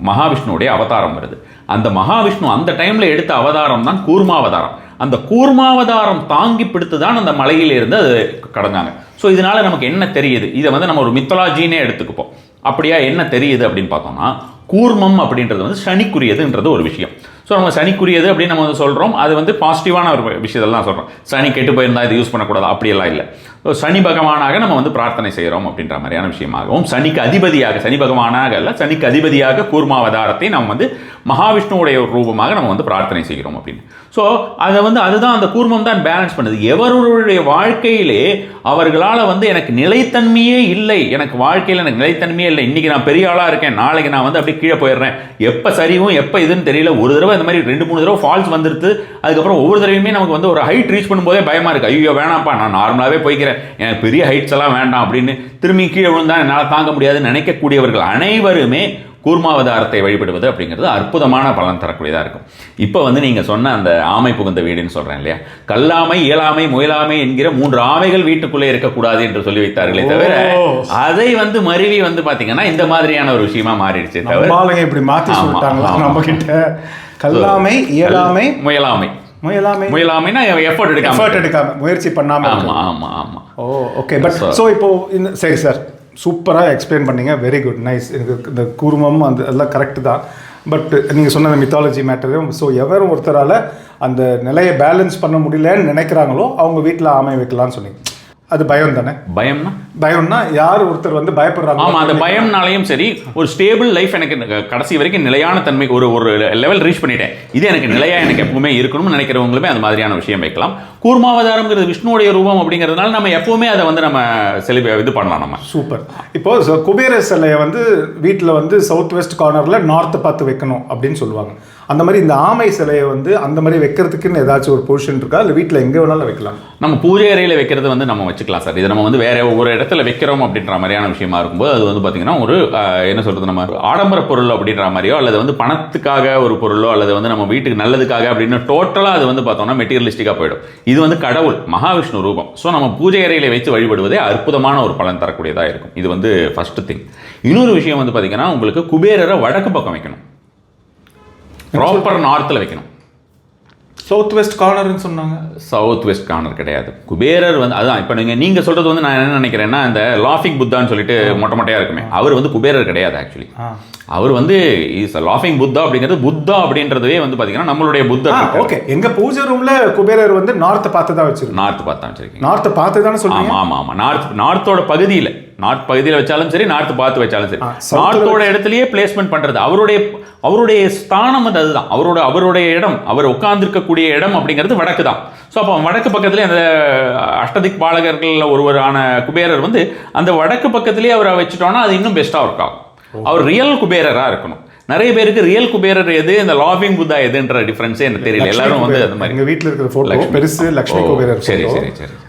மகாவிஷ்ணுவுடைய அவதாரம் வருது. அந்த மகாவிஷ்ணு அந்த டைமில் எடுத்த அவதாரம் தான் கூர்மாவதாரம். அந்த கூர்மாவதாரம் தாங்கி பிடித்து தான் அந்த மலையிலிருந்து அது கடந்தாங்க. ஸோ இதனால் நமக்கு என்ன தெரியுது, இதை வந்து நம்ம ஒரு மித்தாலஜினே எடுத்துக்குப்போம். அப்படியா என்ன தெரியுது அப்படின்னு பார்த்தோம்னா, கூர்மம் அப்படின்றது வந்து சனிக்குரியதுன்றது ஒரு விஷயம். ஸோ நம்ம சனிக்குரியது அப்படின்னு நம்ம வந்து சொல்கிறோம், அது வந்து பாசிட்டிவான ஒரு விஷயத்தெல்லாம் சொல்கிறோம். சனி கெட்டு போயிருந்தால் இது யூஸ் பண்ணக்கூடாது அப்படியெல்லாம் இல்லை. ஸோ சனி பகவானாக நம்ம வந்து பிரார்த்தனை செய்கிறோம் அப்படின்ற மாதிரியான விஷயமாகவும், சனிக்கு அதிபதியாக, சனி பகவானாக அல்ல, சனிக்கு அதிபதியாக கூர்மாவதாரத்தை நம்ம வந்து மகாவிஷ்ணுவுடைய ஒரு ரூபமாக நம்ம வந்து பிரார்த்தனை செய்கிறோம் அப்படின்னு. ஸோ அதை வந்து அதுதான் அந்த கூர்மம் தான் பேலன்ஸ் பண்ணுது. எவருடைய வாழ்க்கையிலே அவர்களால் வந்து எனக்கு நிலைத்தன்மையே இல்லை, எனக்கு வாழ்க்கையில் எனக்கு நிலைத்தன்மையே இல்லை, இன்றைக்கி நான் பெரிய ஆளாக இருக்கேன், நாளைக்கு நான் வந்து அப்படியே கீழே போயிடுறேன், எப்போ சரிவும் எப்போ இதுன்னு தெரியல, ஒரு தடவை இந்த மாதிரி 2-3 தடவை ஃபால்ஸ் வந்துடுது, அதுக்கப்புறம் ஒவ்வொரு தடவையுமே நமக்கு வந்து ஒரு ஹைட் ரீச் பண்ணும்போதே பயமாக இருக்குது, ஐயோ வேணாம்ப்பா நான் நார்மலாகவே போய்க்கிறேன், எனக்கு பெரிய ஹைட்ஸ் எல்லாம் வேண்டாம் அப்படின்னு திரும்பி கீழே விழுந்தால் என்னால் தாங்க முடியாதுன்னு நினைக்கக்கூடியவர்கள் அனைவருமே கூர்மாவதாரத்தை வழிபடுவது அப்படிங்கிறது அற்புதமான பலன் தரக்கூடியதாக இருக்கும். இப்போ வந்து நீங்கள் சொன்ன அந்த ஆமை புகுந்த வீடுன்னு சொல்கிறேன் இல்லையா, கல்லாமை, இயலாமை, முயலாமை என்கிற 3 ஆமைகள் வீட்டுக்குள்ளே இருக்கக்கூடாது என்று சொல்லி வைத்தார்களே தவிர, அதை வந்து மருவி வந்து பார்த்தீங்கன்னா இந்த மாதிரியான ஒரு விஷயமா மாறிடுச்சு. தவிர இப்படி மாற்றி சொல்லிட்டாங்களா நம்ம கிட்ட? கல்லாமை, இயலாமை, முயலாமை. முயலாமைனா எஃபர்ட் எடுக்காம முயற்சி பண்ணாம. ஆமா. ஓகே. பட் ஸோ இப்போ சரி சார், சூப்பராக எக்ஸ்பிளைன் பண்ணீங்க, வெரி குட், நைஸ். எனக்கு இந்த கூர்மம் அந்த எல்லாம் கரெக்டு தான். பட் நீங்கள் சொன்ன மித்தாலஜி மேட்டரும், ஸோ எவரும் ஒருத்தரால் அந்த நிலையை பேலன்ஸ் பண்ண முடியலன்னு நினைக்கிறாங்களோ அவங்க வீட்டில் ஆமை வைக்கலாம்னு சொன்னீங்க. அது பயம் தானே? பயம்னா யார் ஒருத்தர் வந்து பயப்படுறாங்க. ஆமாம், அந்த பயம்னாலையும் சரி, ஒரு ஸ்டேபிள் லைஃப் எனக்கு கடைசி வரைக்கும் நிலையான தன்மை ஒரு லெவல் ரீச் பண்ணிட்டேன், இது எனக்கு நிலையாக எனக்கு எப்பவுமே இருக்கணும்னு நினைக்கிறவங்களுமே அந்த மாதிரியான விஷயம் வைக்கலாம். கூர்மாவதாரம்ங்கிறது விஷ்ணுவுடைய ரூபம் அப்படிங்கிறதுனால நம்ம எப்பவுமே அதை வந்து நம்ம இது பண்ணலாம். நம்ம சூப்பர். இப்போ குபேர சிலையை வந்து வீட்டில் வந்து சவுத் வெஸ்ட் கார்னரில் நார்த்தை பார்த்து வைக்கணும் அப்படின்னு சொல்லுவாங்க. அந்த மாதிரி இந்த ஆமை சிலையை வந்து அந்த மாதிரி வைக்கிறதுக்குன்னு ஏதாச்சும் ஒரு பொசிஷன் இருக்கா, இல்லை வீட்டில் எங்கே வேணாலும் வைக்கலாம்? நம்ம பூஜை அறையில் வைக்கிறது வந்து நம்ம வச்சுக்கலாம் சார். இதை நம்ம வந்து வேற ஒரு இடத்துல வைக்கிறோம் அப்படின்ற மாதிரியான விஷயமா இருக்கும்போது அது வந்து பார்த்தீங்கன்னா ஒரு என்ன சொல்கிறது, நம்ம ஆடம்பர பொருள் அப்படின்ற மாதிரியோ அல்லது வந்து பணத்துக்காக ஒரு பொருளோ அல்லது வந்து நம்ம வீட்டுக்கு நல்லதுக்காக அப்படின்னு டோட்டலாக அது வந்து பார்த்தோம்னா மெட்டீரியலிஸ்டிக்காக போயிடும். இது வந்து கடவுள் மகாவிஷ்ணு ரூபம். ஸோ நம்ம பூஜை அறையில் வச்சு வழிபடுவதே அற்புதமான ஒரு பலன் தரக்கூடியதாக இருக்கும். இது வந்து ஃபர்ஸ்ட் திங். இன்னொரு விஷயம் வந்து பார்த்தீங்கன்னா, உங்களுக்கு குபேரரை வடக்கு பக்கம் வைக்கணும், ப்ராப்பர் நார்த்தில் வைக்கணும். சவுத் வெஸ்ட் கார்னர்னு சொன்னாங்க. சவுத் வெஸ்ட் கார்னர் கிடையாது. குபேரர் வந்து அதுதான் இப்போ நீங்கள் சொல்கிறது வந்து நான் என்ன நினைக்கிறேன்னா, இந்த லாஃபிங் புத்தான்னு சொல்லிட்டு மொட்டையாக இருக்குமே, அவர் வந்து குபேரர் கிடையாது. ஆக்சுவலி அவர் வந்து இஸ் லாஃபிங் புத்தா அப்படிங்கிறது, புத்தா அப்படின்றதே வந்து பார்த்தீங்கன்னா நம்மளுடைய புத்தர். ஓகே, எங்கள் பூஜை ரூமில் குபேரர் வந்து நார்த்தை பார்த்து தான் வச்சிருக்கோம். நார்த்து பார்த்து தான் வச்சிருக்கீங்க. நார்த்தை பார்த்து தானே சொல்லுங்க. ஆமாம். நார்த்தோட பகுதியில், நார்த் பகுதியில் வச்சாலும் சரி, நார்த்து பார்த்து வச்சாலும் சரி, நார்த்தோட இடத்துலயே பிளேஸ்மெண்ட் பண்றது அவருடைய ஸ்தானம் வந்து அதுதான். அவருடைய இடம், அவர் உட்கார்ந்துருக்கக்கூடிய இடம் அப்படிங்கிறது வடக்கு தான். ஸோ அப்போ வடக்கு பக்கத்துலேயே அந்த அஷ்டதிக் பாலகர்களில் ஒருவரான குபேரர் வந்து அந்த வடக்கு பக்கத்துலேயே அவரை வச்சுட்டோன்னா அது இன்னும் பெஸ்ட்டாக ஒர்க் ஆகும். அவர் ரியல் குபேரராக இருக்கணும். நிறைய பேருக்கு ரியல் குபேரர் எது, இந்த லாஃபிங் புத்தா எதுன்ற டிஃபரன்ஸே எனக்கு தெரியல. எல்லாரும் வந்து அந்த மாதிரி எங்கள் வீட்டில் இருக்கிற ஃபோட்டோ பெருசு லக்ஷ்மி குபேரர். சரி.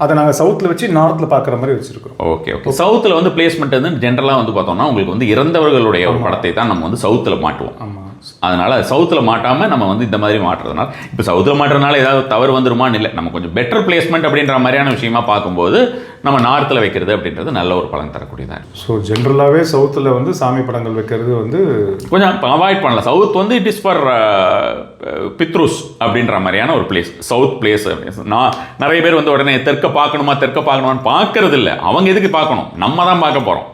அதை நாங்கள் சவுத்தில் வச்சு நார்த்தில் பார்க்குற மாதிரி வச்சிருக்கோம். ஓகே. சவுத்தில் வந்து பிளேஸ்மெண்ட் வந்து ஜென்ரலாக வந்து பார்த்தோம்னா உங்களுக்கு வந்து இறந்தவர்களுடைய ஒரு படத்தை தான் நம்ம வந்து சவுத்தில் மாட்டுவோம். அதனால சவுத்தில் மாட்டாமல் நம்ம வந்து இந்த மாதிரி மாட்டுறதுனால, இப்போ சவுத்தில் மாட்டுறதுனால ஏதாவது தவறு வந்துருமான்னு இல்லை, நம்ம கொஞ்சம் பெட்டர் பிளேஸ்மெண்ட் அப்படின்ற மாதிரியான விஷயமா பார்க்கும்போது நம்ம நார்த்தில் வைக்கிறது அப்படின்றது நல்ல ஒரு பலன் தரக்கூடியதாக. ஸோ ஜென்ரலாகவே சவுத்தில் வந்து சாமி படங்கள் வைக்கிறது வந்து கொஞ்சம் அவாய்ட் பண்ணலாம். சவுத் வந்து இட் இஸ் ஃபார் பித்ருஸ் அப்படின்ற மாதிரியான ஒரு பிளேஸ், சவுத் பிளேஸ். நான் நிறைய பேர் வந்து உடனே தெற்க பார்க்கணுமான்னு பார்க்கறது இல்லை. அவங்க எதுக்கு பார்க்கணும், நம்ம தான் பார்க்க போகிறோம்.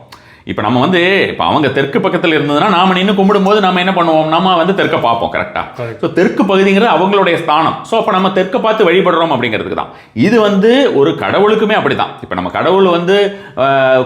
இப்போ நம்ம வந்து இப்போ அவங்க தெற்கு பக்கத்தில் இருந்ததுன்னா நாம நின்று கும்பிடும்போது நம்ம என்ன பண்ணுவோம், நம்ம வந்து தெற்க பார்ப்போம். கரெக்டாக. ஸோ தெற்கு பகுதிங்கிறது அவங்களுடைய ஸ்தானம். ஸோ அப்போ நம்ம தெற்க பார்த்து வழிபடுறோம் அப்படிங்கிறதுக்கு தான். இது வந்து ஒரு கடவுளுக்குமே அப்படி தான். இப்போ நம்ம கடவுள் வந்து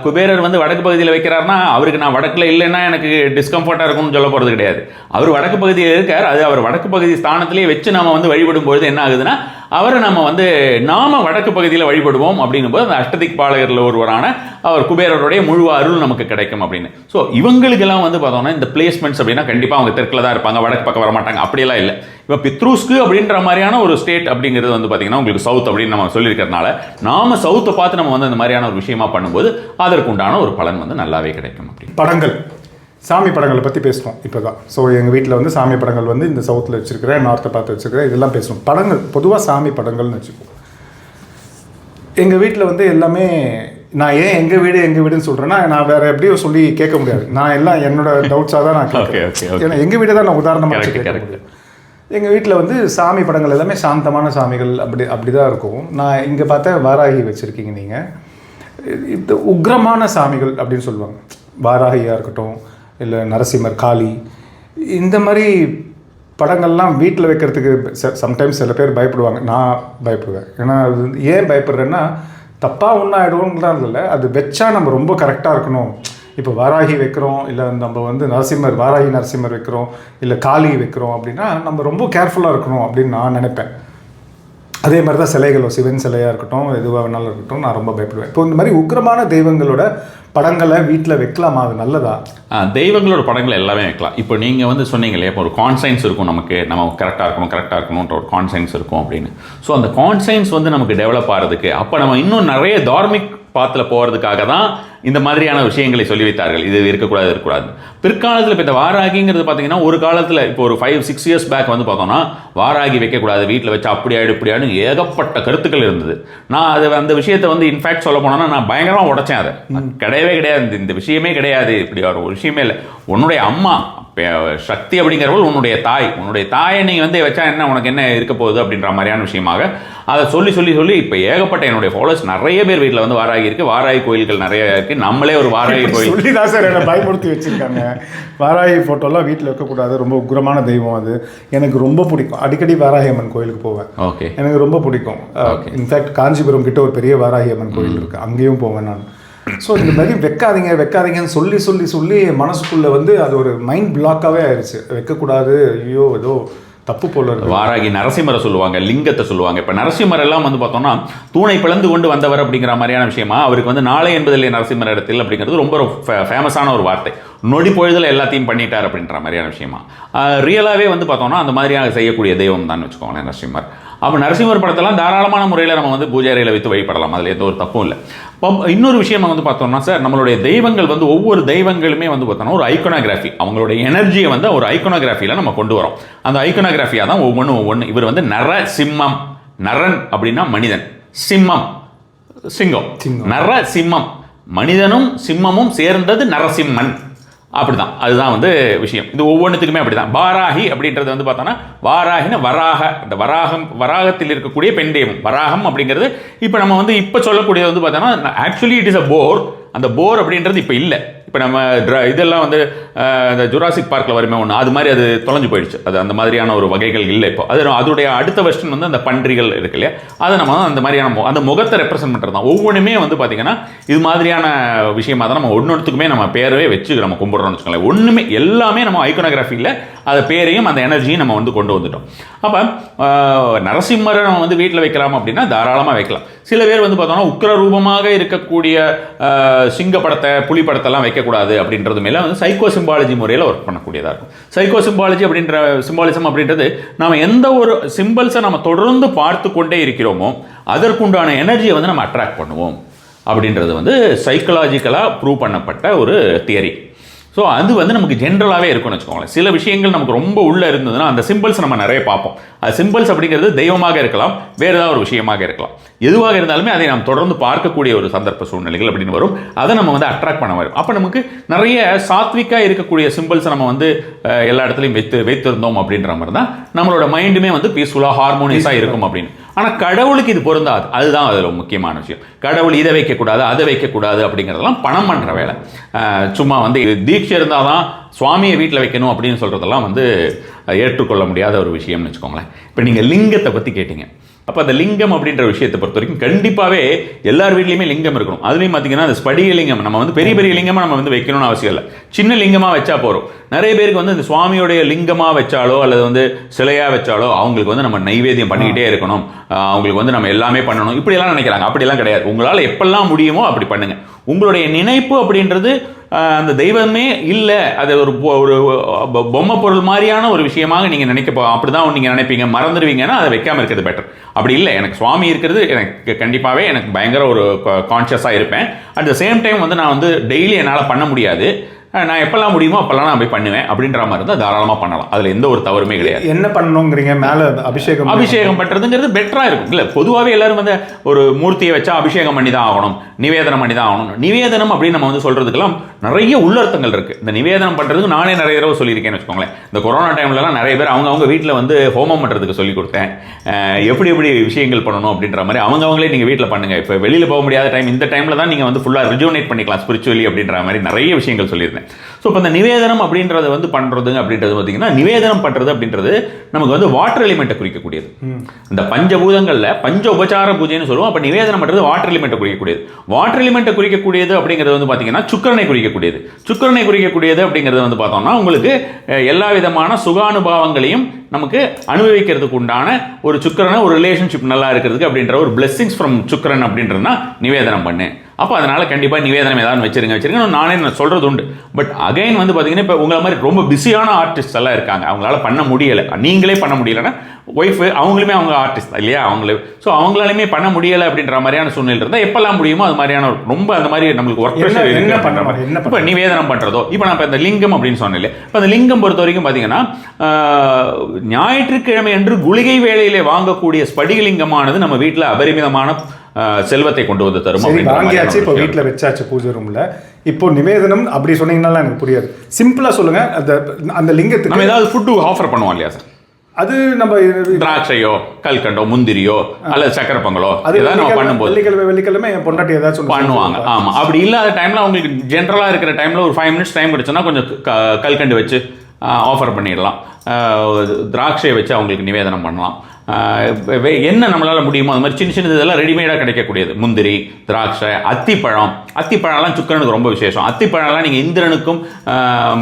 குபேரர் வந்து வடக்கு பகுதியில் வைக்கிறாருன்னா அவருக்கு நான் வடக்கில் இல்லைன்னா எனக்கு டிஸ்கம்ஃபர்ட்டாக இருக்கும்னு சொல்ல போகிறது கிடையாது. அவர் வடக்கு பகுதியில் இருக்கார். அது அவர் வடக்கு பகுதி ஸ்தானத்திலேயே வச்சு நம்ம வந்து வழிபடும் பொழுது என்ன ஆகுதுன்னா அவரை நம்ம வந்து நாம வடக்கு பகுதியில் வழிபடுவோம் அப்படிங்கும்போது அந்த அஷ்டதிக் பாலகரில் ஒருவரான அவர் குபேரருடைய முழு அருள் நமக்கு கிடைக்கும் அப்படின்னு. ஸோ இவங்களுக்கெல்லாம் வந்து பார்த்தோம்னா இந்த பிளேஸ்மெண்ட்ஸ் அப்படின்னா கண்டிப்பாக அவங்க தெற்கில் தான் இருப்பாங்க, வடக்கு பக்கம் வர மாட்டாங்க, அப்படியெல்லாம் இல்லை. இப்போ பித்ரூஸ்க்கு அப்படின்ற மாதிரியான ஒரு ஸ்டேட் அப்படிங்கிறது வந்து பார்த்தீங்கன்னா உங்களுக்கு சவுத் அப்படின்னு நம்ம சொல்லியிருக்கிறதுனால நாம சவுத்தை பார்த்து நம்ம வந்து அந்த மாதிரியான ஒரு விஷயமா பண்ணும்போது அதற்குண்டான ஒரு பலன் வந்து நல்லாவே கிடைக்கும். அப்படி படங்கள், சாமி படங்களை பற்றி பேசணும் இப்போ தான். ஸோ எங்கள் வீட்டில் வந்து சாமி படங்கள் வந்து இந்த சவுத்தில் வச்சுருக்கிறேன், நார்த்தை பார்த்து வச்சுருக்கிறேன், இதெல்லாம் பேசணும். படங்கள் பொதுவாக சாமி படங்கள்னு வச்சுக்குவோம். எங்கள் வீட்டில் வந்து எல்லாமே, நான் ஏன் எங்கள் வீடுன்னு சொல்கிறேன்னா நான் வேறு எப்படியும் சொல்லி கேட்க முடியாது. நான் எல்லாம் என்னோட டவுட்ஸாக தான் நான் கேட்குறேன். ஏன்னா எங்கள் வீடு தான் நான் உதாரணமாக கேட்குறேன். எங்கள் வீட்டில் வந்து சாமி படங்கள் எல்லாமே சாந்தமான சாமிகள் அப்படி தான் இருக்கும். நான் இங்கே பார்த்தா வாராகி வச்சுருக்கீங்க நீங்கள். இது உக்ரமான சாமிகள் அப்படின்னு சொல்லுவாங்க. வாராகியாக இருக்கட்டும், இல்லை நரசிம்மர், காளி, இந்த மாதிரி படங்கள்லாம் வீட்டில் வைக்கிறதுக்கு சம்டைம்ஸ் சில பேர் பயப்படுவாங்க. நான் பயப்படுவேன். ஏன்னா அது ஏன் பயப்படுறேன்னா தப்பாக ஒன்றும் ஆகிடுவோம்லாம் இல்லை, அது வச்சா நம்ம ரொம்ப கரெக்டாக இருக்கணும். இப்போ வாராகி வைக்கிறோம், இல்லை நம்ம வந்து நரசிம்மர், வாராகி நரசிம்மர் வைக்கிறோம், இல்லை காளி வைக்கிறோம் அப்படின்னா நம்ம ரொம்ப கேர்ஃபுல்லாக இருக்கணும் அப்படின்னு நான் நினைப்பேன். அதே மாதிரி தான் சிலைகளோ, சிவன் சிலையாக இருக்கட்டும், எதுவாக வேணாலும் இருக்கட்டும், நான் ரொம்ப பயப்படுவேன். இப்போ இந்த மாதிரி உக்கிரமான தெய்வங்களோட படங்களை வீட்டில் வைக்கலாமா? அது நல்லதா? தெய்வங்களோட படங்கள் எல்லாமே வைக்கலாம். இப்போ நீங்கள் வந்து சொன்னீங்க இல்லையா, இப்போ ஒரு கான்சைன்ஸ் இருக்கும், நம்ம கரெக்டாக இருக்கணும்ன்ற ஒரு கான்சைன்ஸ் இருக்கும் அப்படின்னு. ஸோ அந்த கான்சைன்ஸ் வந்து நமக்கு டெவலப் ஆகிறதுக்கு அப்போ நம்ம இன்னும் நிறைய தார்மிக் பாத்தில் போகிறதுக்காக தான் இந்த மாதிரியான விஷயங்களை சொல்லி வைத்தார்கள். இது இருக்கக்கூடாது. பிற்காலத்தில் இப்போ இந்த வாராகிங்கிறது பார்த்தீங்கன்னா ஒரு காலத்தில் இப்போ ஒரு 5-6 இயர்ஸ் பேக் வந்து பார்த்தோம்னா வாராகி வைக்கக்கூடாது, வீட்டில் வச்சு அப்படி ஆயிடும் ஏகப்பட்ட கருத்துக்கள் இருந்தது. நான் அந்த விஷயத்தை வந்து இன்ஃபேக்ட் சொல்ல போனோன்னா நான் பயங்கரமாக உடைச்சேன். அதை கிடையாது, இந்த விஷயமே கிடையாது, இப்படி ஒரு விஷயமே இல்லை. உன்னுடைய அம்மா சக்தி அப்படிங்கிறவள் உன்னுடைய தாயை நீங்கள் வந்து வச்சா என்ன, உனக்கு என்ன இருக்க போகுது அப்படின்ற மாதிரியான விஷயமாக அதை சொல்லி இப்போ ஏகப்பட்ட என்னுடைய ஃபாலோவர்ஸ் நிறைய பேர் வீட்டில் வந்து வாராகி இருக்குது, வாராகி கோயில்கள் நிறைய இருக்குது. நம்மளே ஒரு வாராகி கோயில் சொல்லி தான் சார் என்னை பயப்படுத்தி வச்சுருக்காங்க. வாராகி ஃபோட்டோலாம் வீட்டில் வைக்கக்கூடாது, ரொம்ப உக்ரமான தெய்வம் அது. எனக்கு ரொம்ப பிடிக்கும். அடிக்கடி வாராகி அம்மன் கோயிலுக்கு போவேன். ஓகே, எனக்கு ரொம்ப பிடிக்கும். இன்ஃபேக்ட் காஞ்சிபுரம் கிட்ட ஒரு பெரிய வாராகி அம்மன் கோயில் இருக்குது, அங்கேயும் போவேன் நான். ஸோ இந்த மாதிரி வைக்காதீங்கன்னு சொல்லி மனசுக்குள்ளே வந்து அது ஒரு மைண்ட் பிளாக்காகவே ஆயிடுச்சு. வைக்கக்கூடாது, ஐயோ ஏதோ தப்பு போல இருக்கு. வாராகி நரசிம்மரை சொல்லுவாங்க, லிங்கத்தை சொல்லுவாங்க. இப்போ நரசிம்மர் எல்லாம் வந்து பார்த்தோம்னா தூணை பிளந்து கொண்டு வந்தவர் அப்படிங்கிற மாதிரியான விஷயமா அவருக்கு வந்து நாளை என்பதில்லை நரசிம்மர் இடத்தில் அப்படிங்கிறது ரொம்ப ஃபேமஸான ஒரு வார்த்தை. நொடி பொழுதில் எல்லாத்தையும் பண்ணிட்டார் அப்படின்ற மாதிரியான விஷயமா ரியலாகவே வந்து பார்த்தோம்னா அந்த மாதிரியாக செய்யக்கூடிய தெய்வம் தான் வச்சுக்கோங்களேன் நரசிம்மர். அப்போ நரசிம்மர் படத்தெல்லாம் தாராளமான முறையில் நம்ம வந்து பூஜை அறையில் வைத்து வழிபடலாம், அதில் எந்த ஒரு தப்பும் இல்லை. இப்போ இன்னொரு விஷயம் வந்து பார்த்தோம்னா சார், நம்மளுடைய தெய்வங்கள் வந்து ஒவ்வொரு தெய்வங்களுமே வந்து பார்த்தோம்னா ஒரு ஐக்கோனோகிராஃபி, அவங்களுடைய எனர்ஜியை வந்து ஒரு ஐக்கோனோகிராஃபியில் நம்ம கொண்டு வரோம். அந்த ஐக்கோனோகிராஃபியாக தான் ஒவ்வொன்று. இவர் வந்து நரசிம்மம், நரன் அப்படின்னா மனிதன், சிம்மம் சிங்கம், நரசிம்மம் மனிதனும் சிம்மமும் சேர்ந்தது நரசிம்மன். அப்படிதான், அதுதான் வந்து விஷயம். இது ஒவ்வொன்றுத்துக்குமே அப்படிதான். வாராகி அப்படின்றது வந்து பார்த்தோன்னா வாராகின வராக, இந்த வராகத்தில் இருக்கக்கூடிய பெண் தெய்வம் வராகம் அப்படிங்கிறது. இப்போ நம்ம வந்து இப்போ சொல்லக்கூடியது வந்து பார்த்தோன்னா ஆக்சுவலி இட் இஸ் அ போர். அந்த போர் அப்படின்றது இப்போ இல்லை. இப்போ நம்ம இதெல்லாம் வந்து இந்த ஜுராசிக் பார்க்கில் வருமே ஒன்று, அது மாதிரி அது தொலைஞ்சு போயிடுச்சு. அது அந்த மாதிரியான ஒரு வகைகள் இல்லை இப்போ. அதோடைய அடுத்த வெர்ஷன் வந்து அந்த பன்றிகள் இருக்கு இல்லையா, அதை நம்ம அந்த மாதிரியான அந்த முகத்தை ரெப்ரசென்ட் பண்ணுறது தான். ஒவ்வொன்றுமே வந்து பார்த்தீங்கன்னா இது மாதிரியான விஷயமா தான் நம்ம ஒன்னொன்றுத்துக்குமே நம்ம பேரவே வச்சு நம்ம கும்பிட்றோம்னு வச்சுக்கோங்களேன். ஒன்றுமே எல்லாமே நம்ம ஐக்கோனோகிராஃபியில் அதை பேரையும் அந்த எனர்ஜியும் நம்ம வந்து கொண்டு வந்துட்டோம். அப்போ நரசிம்மரை நம்ம வந்து வீட்டில் வைக்கலாம் அப்படின்னா தாராளமாக வைக்கலாம். சில பேர் வந்து பார்த்தோம்னா உக்கிர ரூபமாக இருக்கக்கூடிய சிங்க படத்தை, புலி படத்தெல்லாம் வைக்கக்கூடாது அப்படின்றது மேலே வந்து சைக்கோ சிம்பாலஜி முறையில் ஒர்க் பண்ணக்கூடியதாக இருக்கும். சைக்கோ சிம்பாலஜி சிம்பாலிசம் அப்படின்றது நம்ம எந்த ஒரு சிம்பிள்ஸை நம்ம தொடர்ந்து பார்த்து கொண்டே இருக்கிறோமோ அதற்குண்டான எனர்ஜியை வந்து நம்ம அட்ராக்ட் பண்ணுவோம் அப்படின்றது வந்து சைக்கலாஜிக்கலாக ப்ரூவ் பண்ணப்பட்ட ஒரு தியரி. ஸோ அது வந்து நமக்கு ஜென்ரலாகவே இருக்கும்னு வச்சுக்கோங்களேன். சில விஷயங்கள் நமக்கு ரொம்ப உள்ளே இருந்ததுன்னா அந்த சிம்பிள்ஸ் நம்ம நிறைய பார்ப்போம். அது சிம்பிள்ஸ் அப்படிங்கிறது தெய்வமாக இருக்கலாம், வேறு ஏதாவது ஒரு விஷயமாக இருக்கலாம். எதுவாக இருந்தாலுமே அதை நாம் தொடர்ந்து பார்க்கக்கூடிய ஒரு சந்தர்ப்ப சூழ்நிலைகள் அப்படின்னு வரும். அதை நம்ம வந்து அட்ராக்ட் பண்ண வரும். அப்போ நமக்கு நிறைய சாத்விக்காக இருக்கக்கூடிய சிம்பிள்ஸை நம்ம வந்து எல்லா இடத்துலையும் வைத்திருந்தோம் அப்படின்ற மாதிரி தான் நம்மளோட மைண்டுமே வந்து பீஸ்ஃபுல்லாக ஹார்மோனியஸாக இருக்கும் அப்படின்னு. ஆனால் கடவுளுக்கு இது பொருந்தாது. அதுதான் அதில் முக்கியமான விஷயம். கடவுள் இதை வைக்கக்கூடாது, அதை வைக்கக்கூடாது அப்படிங்கிறதெல்லாம் பணம் பண்ணுற வேலை. சும்மா வந்து தீட்சை இருந்தால் தான் சுவாமியை வீட்டில் வைக்கணும் அப்படின்னு சொல்கிறதெல்லாம் வந்து ஏற்றுக்கொள்ள முடியாத ஒரு விஷயம்னு வச்சுக்கோங்களேன். இப்போ நீங்கள் லிங்கத்தை பற்றி கேட்டீங்க. அப்போ அந்த லிங்கம் அப்படின்ற விஷயத்தை பொறுத்த வரைக்கும் கண்டிப்பாகவே எல்லார் வீட்லையுமே லிங்கம் இருக்கணும். அதுலேயும் பார்த்தீங்கன்னா அந்த ஸ்படிக லிங்கம் நம்ம வந்து பெரிய பெரிய லிங்கமாக நம்ம வந்து வைக்கணும்னு அவசியம் இல்லை, சின்ன லிங்கமாக வச்சா போகிறோம். நிறைய பேருக்கு வந்து இந்த சுவாமியோடைய லிங்கமாக வச்சாலோ அல்லது வந்து சிலையாக வச்சாலோ அவங்களுக்கு வந்து நம்ம நைவேத்தியம் பண்ணிக்கிட்டே இருக்கணும், அவங்களுக்கு வந்து நம்ம எல்லாமே பண்ணணும் இப்படியெல்லாம் நினைக்கிறாங்க. அப்படியெல்லாம் கிடையாது. உங்களால் எப்பெல்லாம் முடியுமோ அப்படி பண்ணுங்க. உங்களுடைய நினைப்பு அப்படின்றது அந்த தெய்வமே இல்லை, அது ஒரு பொம்மை பொருள் மாதிரியான ஒரு விஷயமாக நீங்கள் அப்படிதான் நீங்கள் நினைப்பீங்க, மறந்துடுவீங்கன்னா அதை வைக்காமல் இருக்கிறது பெட்டர். அப்படி இல்லை, எனக்கு சுவாமி இருக்கிறது எனக்கு கண்டிப்பாகவே எனக்கு பயங்கர ஒரு கான்ஷியஸாக இருப்பேன். அட் த சேம் டைம் வந்து நான் வந்து டெய்லி என்னால் பண்ண முடியாது, நான் எப்பெல்லாம் முடியுமோ அப்பெல்லாம் நான் போய் பண்ணுவேன் அப்படின்ற மாதிரி இருந்தால் தாராளமாக பண்ணலாம். அதில் எந்த ஒரு தவறுமே கிடையாது. என்ன பண்ணணுங்கிறீங்க? மேலே அபிஷேகம் பண்ணுறதுங்கிறது பெட்டராக இருக்கும். இல்லை, பொதுவாகவே எல்லாரும் வந்து ஒரு மூர்த்தியை வச்சா அபிஷேகம் பண்ணி தான் ஆகணும், நிவேதனம் பண்ணி தான் ஆகணும். நிவேதனம் அப்படின்னு நம்ம வந்து சொல்கிறதுக்கெல்லாம் நிறைய உள்ளர்த்தங்கள் இருக்குது. இந்த நிவேதனம் பண்ணுறதுக்கு நானே நிறைய தடவை சொல்லியிருக்கேன்னு வச்சுக்கோங்களேன். இந்த கொரோனா டைம்லலாம் நிறைய பேர் அவங்க வீட்டில் வந்து ஹோமம் பண்ணுறதுக்கு சொல்லி கொடுத்தேன், எப்படி எப்படி விஷயங்கள் பண்ணணும் அப்படின்ற மாதிரி அவங்களே நீங்கள் வீட்டில் பண்ணுங்கள். இப்போ வெளியில் போக முடியாத டைம், இந்த டைமில் தான் நீங்கள் வந்து ஃபுல்லாக ரிஜுவனேட் பண்ணிக்கலாம் ஸ்பிரிச்சுவலி அப்படின்ற மாதிரி நிறைய விஷயங்கள் சொல்லியிருந்தேன். ஸோ இப்போ இந்த நிவேதனம் அப்படின்றத வந்து பண்ணுறது அப்படின்றது பார்த்தீங்கன்னா, நிவேதனம் பண்ணுறது அப்படின்றது நமக்கு வந்து வாட்டர் எலிமெண்ட்டை குறிக்கக்கூடியது. இந்த பஞ்சபூதங்களில் பஞ்ச உபச்சார பூஜைன்னு சொல்லுவோம். அப்போ நிவேதனம் பண்ணுறது வாட்டர் எலிமெண்ட்டை குறிக்கக்கூடியது. வாட்டர் எலிமெண்ட்டை குறிக்கக்கூடியது அப்படிங்கிறது வந்து பார்த்தீங்கன்னா சுக்கிரனை குறிக்கக்கூடியது. சுக்கிரனை குறிக்கக்கூடியது அப்படிங்கிறது வந்து பார்த்தோம்னா உங்களுக்கு எல்லா விதமான சுகானுபாவங்களையும் நமக்கு அனுபவிக்கிறதுக்கு உண்டான ஒரு சுக்கிரனை, ஒரு ரிலேஷன்ஷிப் நல்லா இருக்கிறதுக்கு அப்படின்ற ஒரு பிளெஸிங்ஸ் ஃப்ரம் சுக்கிரன் அப்படின்றதுனா நிவேதனம் பண்ணு. அப்போ அதனால் கண்டிப்பாக நிவேதனம் ஏதாவது வச்சிருங்க. நானே சொல்கிறது உண்டு. பட் அகைன் வந்து பார்த்தீங்கன்னா இப்போ உங்களை மாதிரி ரொம்ப பிஸியான ஆர்டிஸ்ட் எல்லாம் இருக்காங்க, அவங்களால பண்ண முடியலை. நீங்களே பண்ண முடியலைன்னா ஒய்ஃபு அவங்களுமே அவங்க ஆர்டிஸ்ட் தான் இல்லையா, அவங்களே. ஸோ அவங்களாலுமே பண்ண முடியலை அப்படின்ற மாதிரியான சூழ்நிலை இருந்தால் எப்பெல்லாம் முடியுமோ அது மாதிரியான ரொம்ப அந்த மாதிரி நம்மளுக்கு ஒர்க் ப்ரெஷர் என்ன பண்ணுற மாதிரி இப்போ நிவேதனம் பண்ணுறதோ. இப்போ நான் இப்போ இந்த லிங்கம் அப்படின்னு சொன்னேன். இப்போ அந்த லிங்கம் பொறுத்த வரைக்கும் பார்த்தீங்கன்னா ஞாயிற்றுக்கிழமை அன்று குளிகை வேளையிலே வாங்கக்கூடிய ஸ்படிகலிங்கமானது நம்ம வீட்டில் அபரிமிதமான செல்வத்தை கொண்டு வந்து தரும். வாங்கியாச்சு, இப்போ வீட்டில் வச்சாச்சு பூஜை ரூமில். இப்போ நிவேதனம் அப்படி சொன்னீங்கன்னால எனக்கு புரியாது. சிம்பிளாக சொல்லுங்க. அந்த லிங்கத்துக்கு நம்ம ஏதாவது ஃபுட்டு ஆஃபர் பண்ணுவோம் இல்லையா சார்? அது நம்ம திராட்சையோ கல்கண்டோ முந்திரியோ அல்லது சக்கரை பொங்கலோ ஏதாவது நம்ம பண்ணும்போது வெள்ளிக்கிழமை என் பொண்டாட்டி ஏதாச்சும் பண்ணுவாங்க. ஆமாம், அப்படி இல்லாத டைமில் அவங்களுக்கு ஜென்ரலாக இருக்கிற டைமில் ஒரு 5 minutes டைம் கிடைச்சுன்னா கொஞ்சம் கல்கண்டு வச்சு ஆஃபர் பண்ணிடலாம். திராட்சையை வச்சு அவங்களுக்கு நிவேதனம் பண்ணலாம். என்ன நம்மளால் முடியுமோ அது மாதிரி சின்ன சின்னது இதெல்லாம் ரெடிமேடாக கிடைக்கக்கூடியது. முந்திரி, திராட்சை, அத்திப்பழம்லாம் சுக்கிரனுக்கு ரொம்ப விசேஷம். அத்திப்பழம்லாம் நீங்கள் இந்திரனுக்கும்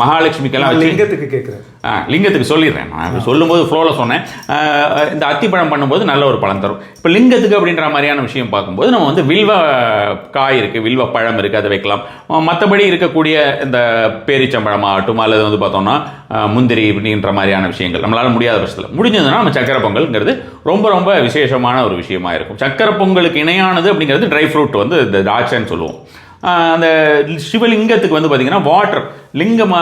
மகாலட்சுமிக்கெல்லாம் லிங்கத்துக்கு கேட்குறேன். லிங்கத்துக்கு சொல்லிடுறேன். நான் சொல்லும்போது ஃப்ளோவில் சொன்னேன். இந்த அத்திப்பழம் பண்ணும்போது நல்ல ஒரு பலன் தரும். இப்போ லிங்கத்துக்கு அப்படின்ற மாதிரியான விஷயம் பார்க்கும்போது நம்ம வந்து வில்வ காய் இருக்குது, வில்வ பழம் இருக்குது, அதை வைக்கலாம். மற்றபடி இருக்கக்கூடிய இந்த பேரிச்சம்பழம் ஆகட்டும் அல்லது வந்து பார்த்தோம்னா முந்திரி இப்படின்ற மாதிரியான விஷயங்கள் நம்மளால் முடியாத பட்சத்தில் முடிஞ்சதுன்னா நம்ம சக்கரை பொங்கல்ங்கிறது ரொம்ப ரொம்ப விசேஷமான ஒரு விஷயமா இருக்கும். சக்கரை பொங்கலுக்கு இணையானது அப்படிங்கிறது ட்ரை ஃப்ரூட் வந்து இந்த திராட்சைன்னு சொல்லுவோம். அந்த சிவலிங்கத்துக்கு வந்து பார்த்தீங்கன்னா வாட்டர் லிங்கம்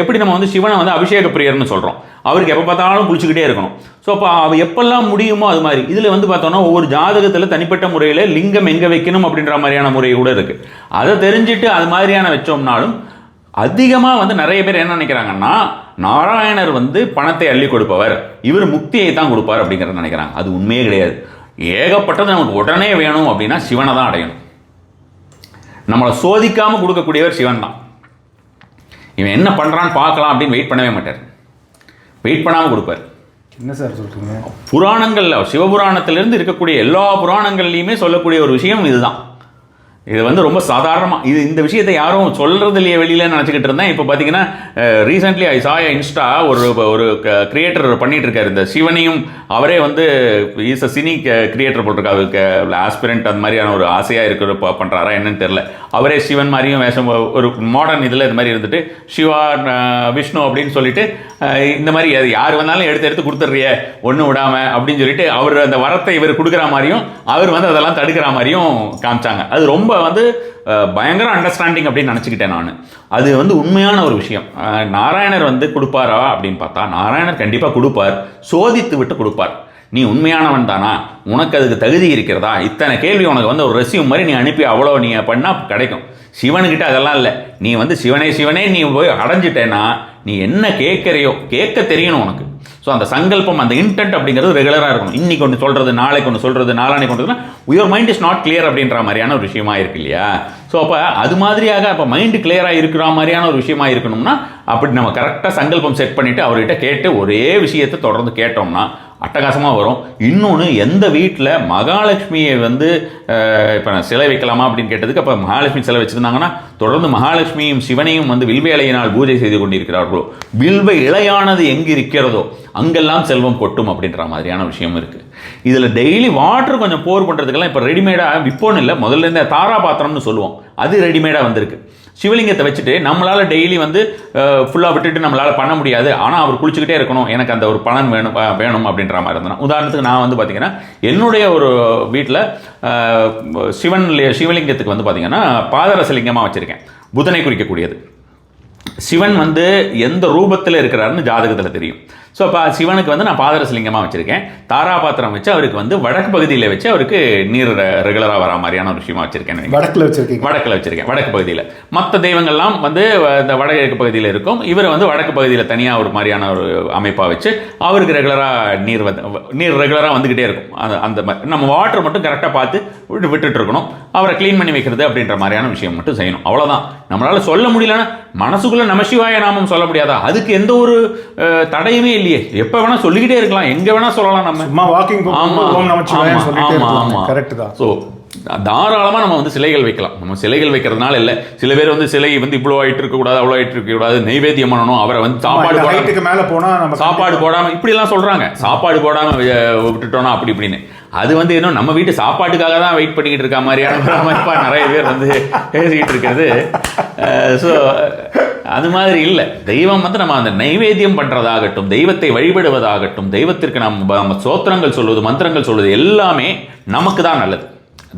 எப்படி நம்ம வந்து சிவனை வந்து அபிஷேக பிரியர்னு சொல்கிறோம். அவருக்கு எப்போ பார்த்தாலும் குளிச்சுக்கிட்டே இருக்கணும். ஸோ அப்போ அவள் எப்பெல்லாம் முடியுமோ அது மாதிரி இதில் வந்து பார்த்தோன்னா ஒவ்வொரு ஜாதகத்தில் தனிப்பட்ட முறையில் லிங்கம் எங்கே வைக்கணும் அப்படின்ற மாதிரியான முறை கூட இருக்குது. அதை தெரிஞ்சுட்டு அது மாதிரியான வச்சோம்னாலும் அதிகமாக வந்து நிறைய பேர் என்ன நினைக்கிறாங்கன்னா, நாராயணர் வந்து பணத்தை அள்ளி கொடுப்பவர், இவர் முக்தியை தான் கொடுப்பார் அப்படிங்கிறத நினைக்கிறாங்க. அது உண்மையே கிடையாது. ஏகப்பட்டது நமக்கு உடனே வேணும் அப்படின்னா சிவனை தான் அடையணும். நம்மளை சோதிக்காமல் கொடுக்கக்கூடியவர் சிவன் தான். இவன் என்ன பண்ணுறான்னு பார்க்கலாம் அப்படின்னு வெயிட் பண்ணவே மாட்டார், வெயிட் பண்ணாமல் கொடுப்பார். என்ன சார் சொல்கிறீங்க? புராணங்களில் சிவபுராணத்திலிருந்து இருக்கக்கூடிய எல்லா புராணங்கள்லையுமே சொல்லக்கூடிய ஒரு விஷயம் இதுதான். இது வந்து ரொம்ப சாதாரணமாக இந்த விஷயத்தை யாரும் சொல்கிறது இல்லையே வெளியில் நினச்சிக்கிட்டு இருந்தேன். இப்போ பார்த்தீங்கன்னா ரீசெண்ட்லி ஐ சா இன்ஸ்டா ஒரு கிரியேட்டர் பண்ணிகிட்டு இருக்காரு. இந்த சிவனையும் அவரே வந்து இஸ் அ சினி கிரியேட்டர் போட்டிருக்கா, அவருக்கு ஆஸ்பிரண்ட் அந்த மாதிரியான ஒரு ஆசையாக இருக்கிற பண்ணுறாரா என்னன்னு தெரில. அவரே சிவன் மாதிரியும் வேஷம் ஒரு மாடர்ன் இதில் இது மாதிரி இருந்துட்டு சிவா விஷ்ணு அப்படின்னு சொல்லிட்டு இந்த மாதிரி அது யார் வந்தாலும் எடுத்து கொடுத்துட்றிய ஒன்று விடாமல் அப்படின்னு சொல்லிட்டு அவர் அந்த வரத்தை இவர் கொடுக்குற மாதிரியும் அவர் வந்து அதெல்லாம் தடுக்கிற மாதிரியும் காமிச்சாங்க. அது ரொம்ப வந்து பயங்கர அண்டர்ஸ்டாண்டிங் அப்படின்னு நினச்சிக்கிட்டேன் நான். அது வந்து உண்மையான ஒரு விஷயம். நாராயணர் வந்து கொடுப்பாரா அப்படின்னு பார்த்தா நாராயணர் கண்டிப்பாக கொடுப்பார், சோதித்து விட்டு கொடுப்பார். நீ உண்மையானவன் தானா, உனக்கு அதுக்கு தகுதி இருக்கிறதா, இத்தனை கேள்வி உனக்கு வந்து ஒரு ரெஸ்யூம் மாதிரி நீ அனுப்பி அவ்வளோ நீ பண்ணால் கிடைக்கும். சிவனுக்கிட்ட அதெல்லாம் இல்லை. நீ வந்து சிவனே நீ போய் அடைஞ்சிட்டேன்னா நீ என்ன கேட்குறியோ கேட்க தெரியணும் உனக்கு. ஸோ அந்த சங்கல்பம், அந்த இன்டென்ட் அப்படிங்கிறது ரெகுலராக இருக்கணும். இன்னைக்கு ஒன்று சொல்கிறது, நாளைக்கு ஒன்று சொல்கிறது, நாளானைக்கு ஒன்று your mind is not clear அப்படின்ற மாதிரியான ஒரு விஷயமா இருக்கு இல்லையா. ஸோ அப்போ அது மாதிரியாக அப்போ மைண்டு கிளியராக இருக்கிற மாதிரியான ஒரு விஷயமா இருக்கணும்னா அப்படி நம்ம கரெக்டாக சங்கல்பம் செட் பண்ணிவிட்டு அவர்கிட்ட கேட்டு ஒரே விஷயத்தை தொடர்ந்து கேட்டோம்னா அட்டகாசமாக வரும். இன்னொன்று, எந்த வீட்டில் மகாலட்சுமியை வந்து இப்போ நான் சிலை வைக்கலாமா அப்படின்னு கேட்டதுக்கு, அப்போ மகாலட்சுமி சிலை வச்சுருந்தாங்கன்னா தொடர்ந்து மகாலட்சுமியும் சிவனையும் வந்து வில்வ இலையினால் பூஜை செய்து கொண்டிருக்கிறார்களோ, வில்வ இலையானது எங்கே இருக்கிறதோ அங்கெல்லாம் செல்வம் கொட்டும் அப்படின்ற மாதிரியான விஷயம் இருக்குது. இதில் டெய்லி வாட்டர் கொஞ்சம் போர் பண்ணுறதுக்கெல்லாம் இப்போ ரெடிமேடாக இப்போன்னு இல்லை, முதல்ல இந்த தாரா பாத்திரம்னு சொல்லுவோம், அது ரெடிமேடாக வந்திருக்கு. சிவலிங்கத்தை வச்சுட்டு நம்மளால் டெய்லி வந்து ஃபுல்லாக விட்டுட்டு நம்மளால் பண்ண முடியாது, ஆனால் அவர் குளிச்சுக்கிட்டே இருக்கணும், எனக்கு அந்த ஒரு பலன் வேணும் அப்படின்ற மாதிரி இருந்தேன். உதாரணத்துக்கு நான் வந்து பார்த்திங்கன்னா என்னுடைய ஒரு வீட்டில் சிவலிங்கத்துக்கு வந்து பார்த்திங்கன்னா பாதரசலிங்கமாக வச்சுருக்கேன், புதனை குறிக்கக்கூடியது. சிவன் வந்து எந்த ரூபத்தில் இருக்கிறாருன்னு ஜாதகத்தில் தெரியும். ஸோ அப்போ சிவனுக்கு வந்து நான் பாதரசலிங்கமாக வச்சுருக்கேன். தாராபாத்திரம் வச்சு அவருக்கு வந்து வடக்கு பகுதியில் வச்சு அவருக்கு நீர் ரெகுலராக வர மாதிரியான ஒரு விஷயமா வச்சுருக்கேன். வடக்கில் வச்சுருக்கேன் வடக்கு பகுதியில். மற்ற தெய்வங்கள்லாம் வந்து இந்த வடகிழக்கு பகுதியில் இருக்கும். இவர் வந்து வடக்கு பகுதியில் தனியாக ஒரு மாதிரியான ஒரு அமைப்பாக வச்சு அவருக்கு ரெகுலராக நீர் ரெகுலராக வந்துக்கிட்டே இருக்கும். அந்த மாதிரி நம்ம வாட்டர் மட்டும் கரெக்டாக பார்த்து விட்டுட்டு இருக்கணும். அவரை க்ளீன் பண்ணி வைக்கிறது அப்படின்ற மாதிரியான விஷயம் மட்டும் செய்யணும். அவ்வளோதான். நம்மளால் சொல்ல முடியலன்னா மனசுக்குள்ளே நமசிவாய நாமம் சொல்ல முடியாதா? அதுக்கு எந்த ஒரு தடையுமே இல்லையே, எப்போ வேணால் சொல்லிக்கிட்டே இருக்கலாம், எங்கே வேணால் சொல்லலாம். நம்ம வாக்கிங் கரெக்ட் தான். ஸோ தாராளமாக நம்ம வந்து சிலைகள் வைக்கலாம். நம்ம சிலைகள் வைக்கிறதுனால இல்லை, சில பேர் வந்து சிலை வந்து இவ்வளோ ஆகிட்டு இருக்கக்கூடாது, அவ்வளோ ஆகிட்டு இருக்கக்கூடாது, நெய்வேத்தியம் பண்ணணும், அவரை வந்து சாப்பாடு மேலே போனால் நம்ம சாப்பாடு போடாமல் இப்படிலாம் சொல்கிறாங்க, சாப்பாடு போடாமல் விட்டுட்டோன்னா அப்படி இப்படின்னு. அது வந்து இன்னும் நம்ம வீட்டு சாப்பாட்டுக்காக தான் வெயிட் பண்ணிக்கிட்டு இருக்க மாதிரியான அமைப்பாக நிறைய பேர் வந்து பேசிக்கிட்டு இருக்கிறது. ஸோ அது மாதிரி இல்லை. தெய்வம் வந்து நம்ம அந்த நைவேத்தியம் பண்ணுறதாகட்டும், தெய்வத்தை வழிபடுவதாகட்டும், தெய்வத்திற்கு நம்ம சோத்திரங்கள் சொல்வது, மந்திரங்கள் சொல்வது எல்லாமே நமக்கு தான் நல்லது,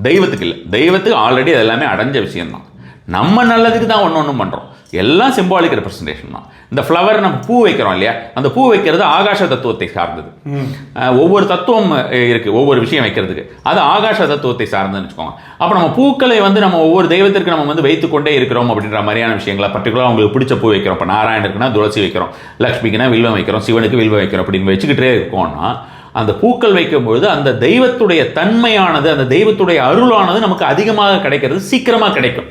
தெய்வத்துக்கு இல்லை. தெய்வத்துக்கு ஆல்ரெடி அது எல்லாமே அடைஞ்ச விஷயம்தான். நம்ம நல்லதுக்கு தான் ஒன்றும் பண்ணுறோம். எல்லாம் சிம்பாலிக் ரெப்ரசன்டேஷன் தான். இந்த ஃப்ளவர் நம்ம பூ வைக்கிறோம் இல்லையா, அந்த பூ வைக்கிறது ஆகாஷ தத்துவத்தை சார்ந்தது. ஒவ்வொரு தத்துவம் இருக்குது ஒவ்வொரு விஷயம் வைக்கிறதுக்கு, அது ஆகாஷ தத்துவத்தை சார்ந்ததுன்னு வச்சுக்கோங்க. அப்போ நம்ம பூக்களை வந்து நம்ம ஒவ்வொரு தெய்வத்திற்கு நம்ம வந்து வைத்துக்கொண்டே இருக்கிறோம் அப்படின்ற மாதிரியான விஷயங்களை பர்டிகுலராக அவங்களுக்கு பிடிச்ச பூ வைக்கிறோம். இப்போ நாராயணருக்குன்னா துளசி வைக்கிறோம், லக்ஷ்மிக்குன்னா வில்வம் வைக்கிறோம், சிவனுக்கு வில்வம் வைக்கிறோம் அப்படின்னு வச்சுக்கிட்டே இருக்கோம்னா அந்த பூக்கள் வைக்கும்போது அந்த தெய்வத்துடைய தன்மையானது, அந்த தெய்வத்துடைய அருளானது நமக்கு அதிகமாக கிடைக்கிறது, சீக்கிரமாக கிடைக்கும்.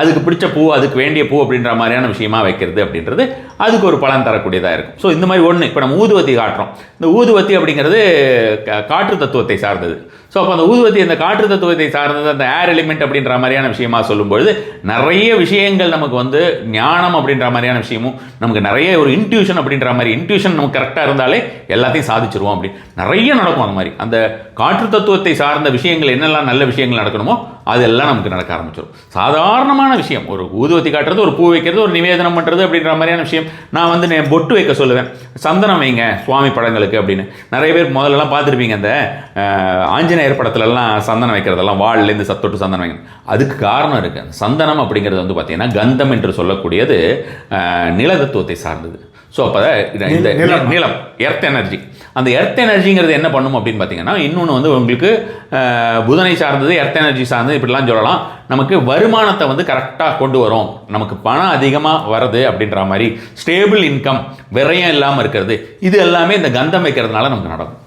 அதுக்கு பிடிச்ச பூ, அதுக்கு வேண்டிய பூ அப்படின்ற மாதிரியான விஷயமா வைக்கிறது அப்படின்றது அதுக்கு ஒரு பலன் தரக்கூடியதாக இருக்கும். ஸோ இந்த மாதிரி ஒன்று. இப்போ நம்ம ஊதுவத்தி காட்டுறோம். இந்த ஊதுவத்தி அப்படிங்கிறது காற்று தத்துவத்தை சார்ந்தது. ஸோ அப்போ அந்த ஊதுவத்தி அந்த காற்று தத்துவத்தை சார்ந்தது, அந்த ஏர் எலிமெண்ட் அப்படின்ற மாதிரியான விஷயமா சொல்லும்பொழுது நிறைய விஷயங்கள் நமக்கு வந்து ஞானம் அப்படின்ற மாதிரியான விஷயமும், நமக்கு நிறைய ஒரு இன்ட்யூஷன் அப்படின்ற மாதிரி, இன்ட்யூஷன் நமக்கு கரெக்டாக இருந்தாலே எல்லாத்தையும் சாதிச்சிருவோம். அப்படி நிறைய நடக்கும். அந்த மாதிரி அந்த காற்று தத்துவத்தை சார்ந்த விஷயங்கள் என்னெல்லாம் நல்ல விஷயங்கள் நடக்கணுமோ அதெல்லாம் நமக்கு நடக்க ஆரம்பிச்சிடும். சாதாரணமான விஷயம், ஒரு ஊதுவத்தி காட்டுறது, ஒரு பூ வைக்கிறது, ஒரு நிவேதனம் பண்ணுறது அப்படின்ற மாதிரியான விஷயம். நான் வந்து பொட்டு வைக்க சொல்லுவேன், சந்தனம் வைங்க சுவாமி படங்களுக்கு அப்படின்னு. நிறைய பேர் முதல்லலாம் பார்த்துருப்பீங்க, அந்த ஆஞ்சநேயர் படத்துலலாம் சந்தனம் வைக்கிறதெல்லாம் வாள்லேருந்து சத்தொட்டு சந்தனம் வைங்க. அதுக்கு காரணம் இருக்குது. அந்த சந்தனம் அப்படிங்கிறது வந்து பார்த்திங்கன்னா கந்தம் என்று சொல்லக்கூடியது நில தத்துவத்தை சார்ந்தது. ஸோ அப்போ இந்த நிலம், எர்த் எனர்ஜி, அந்த எர்த் எனர்ஜிங்கிறது என்ன பண்ணும் அப்படின்னு பார்த்தீங்கன்னா, இன்னொன்று வந்து உங்களுக்கு புதனை சார்ந்தது, எர்த் எனர்ஜி சார்ந்தது, இப்படிலாம் சொல்லலாம். நமக்கு வருமானத்தை வந்து கரெக்டாக கொண்டு வரும், நமக்கு பணம் அதிகமாக வருது அப்படின்ற மாதிரி, ஸ்டேபிள் இன்கம், விரயம் இல்லாமல் இருக்கிறது, இது எல்லாமே இந்த கந்தம் வைக்கிறதுனால நமக்கு நடக்கும்.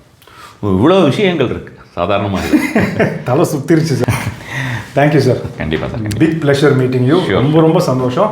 இவ்வளோ விஷயங்கள் இருக்குது, சாதாரணமாக தலை சுத்திருச்சு சார். Thank you sir. கண்டிப்பாக sir. Big pleasure meeting you. ரொம்ப ரொம்ப சந்தோஷம்.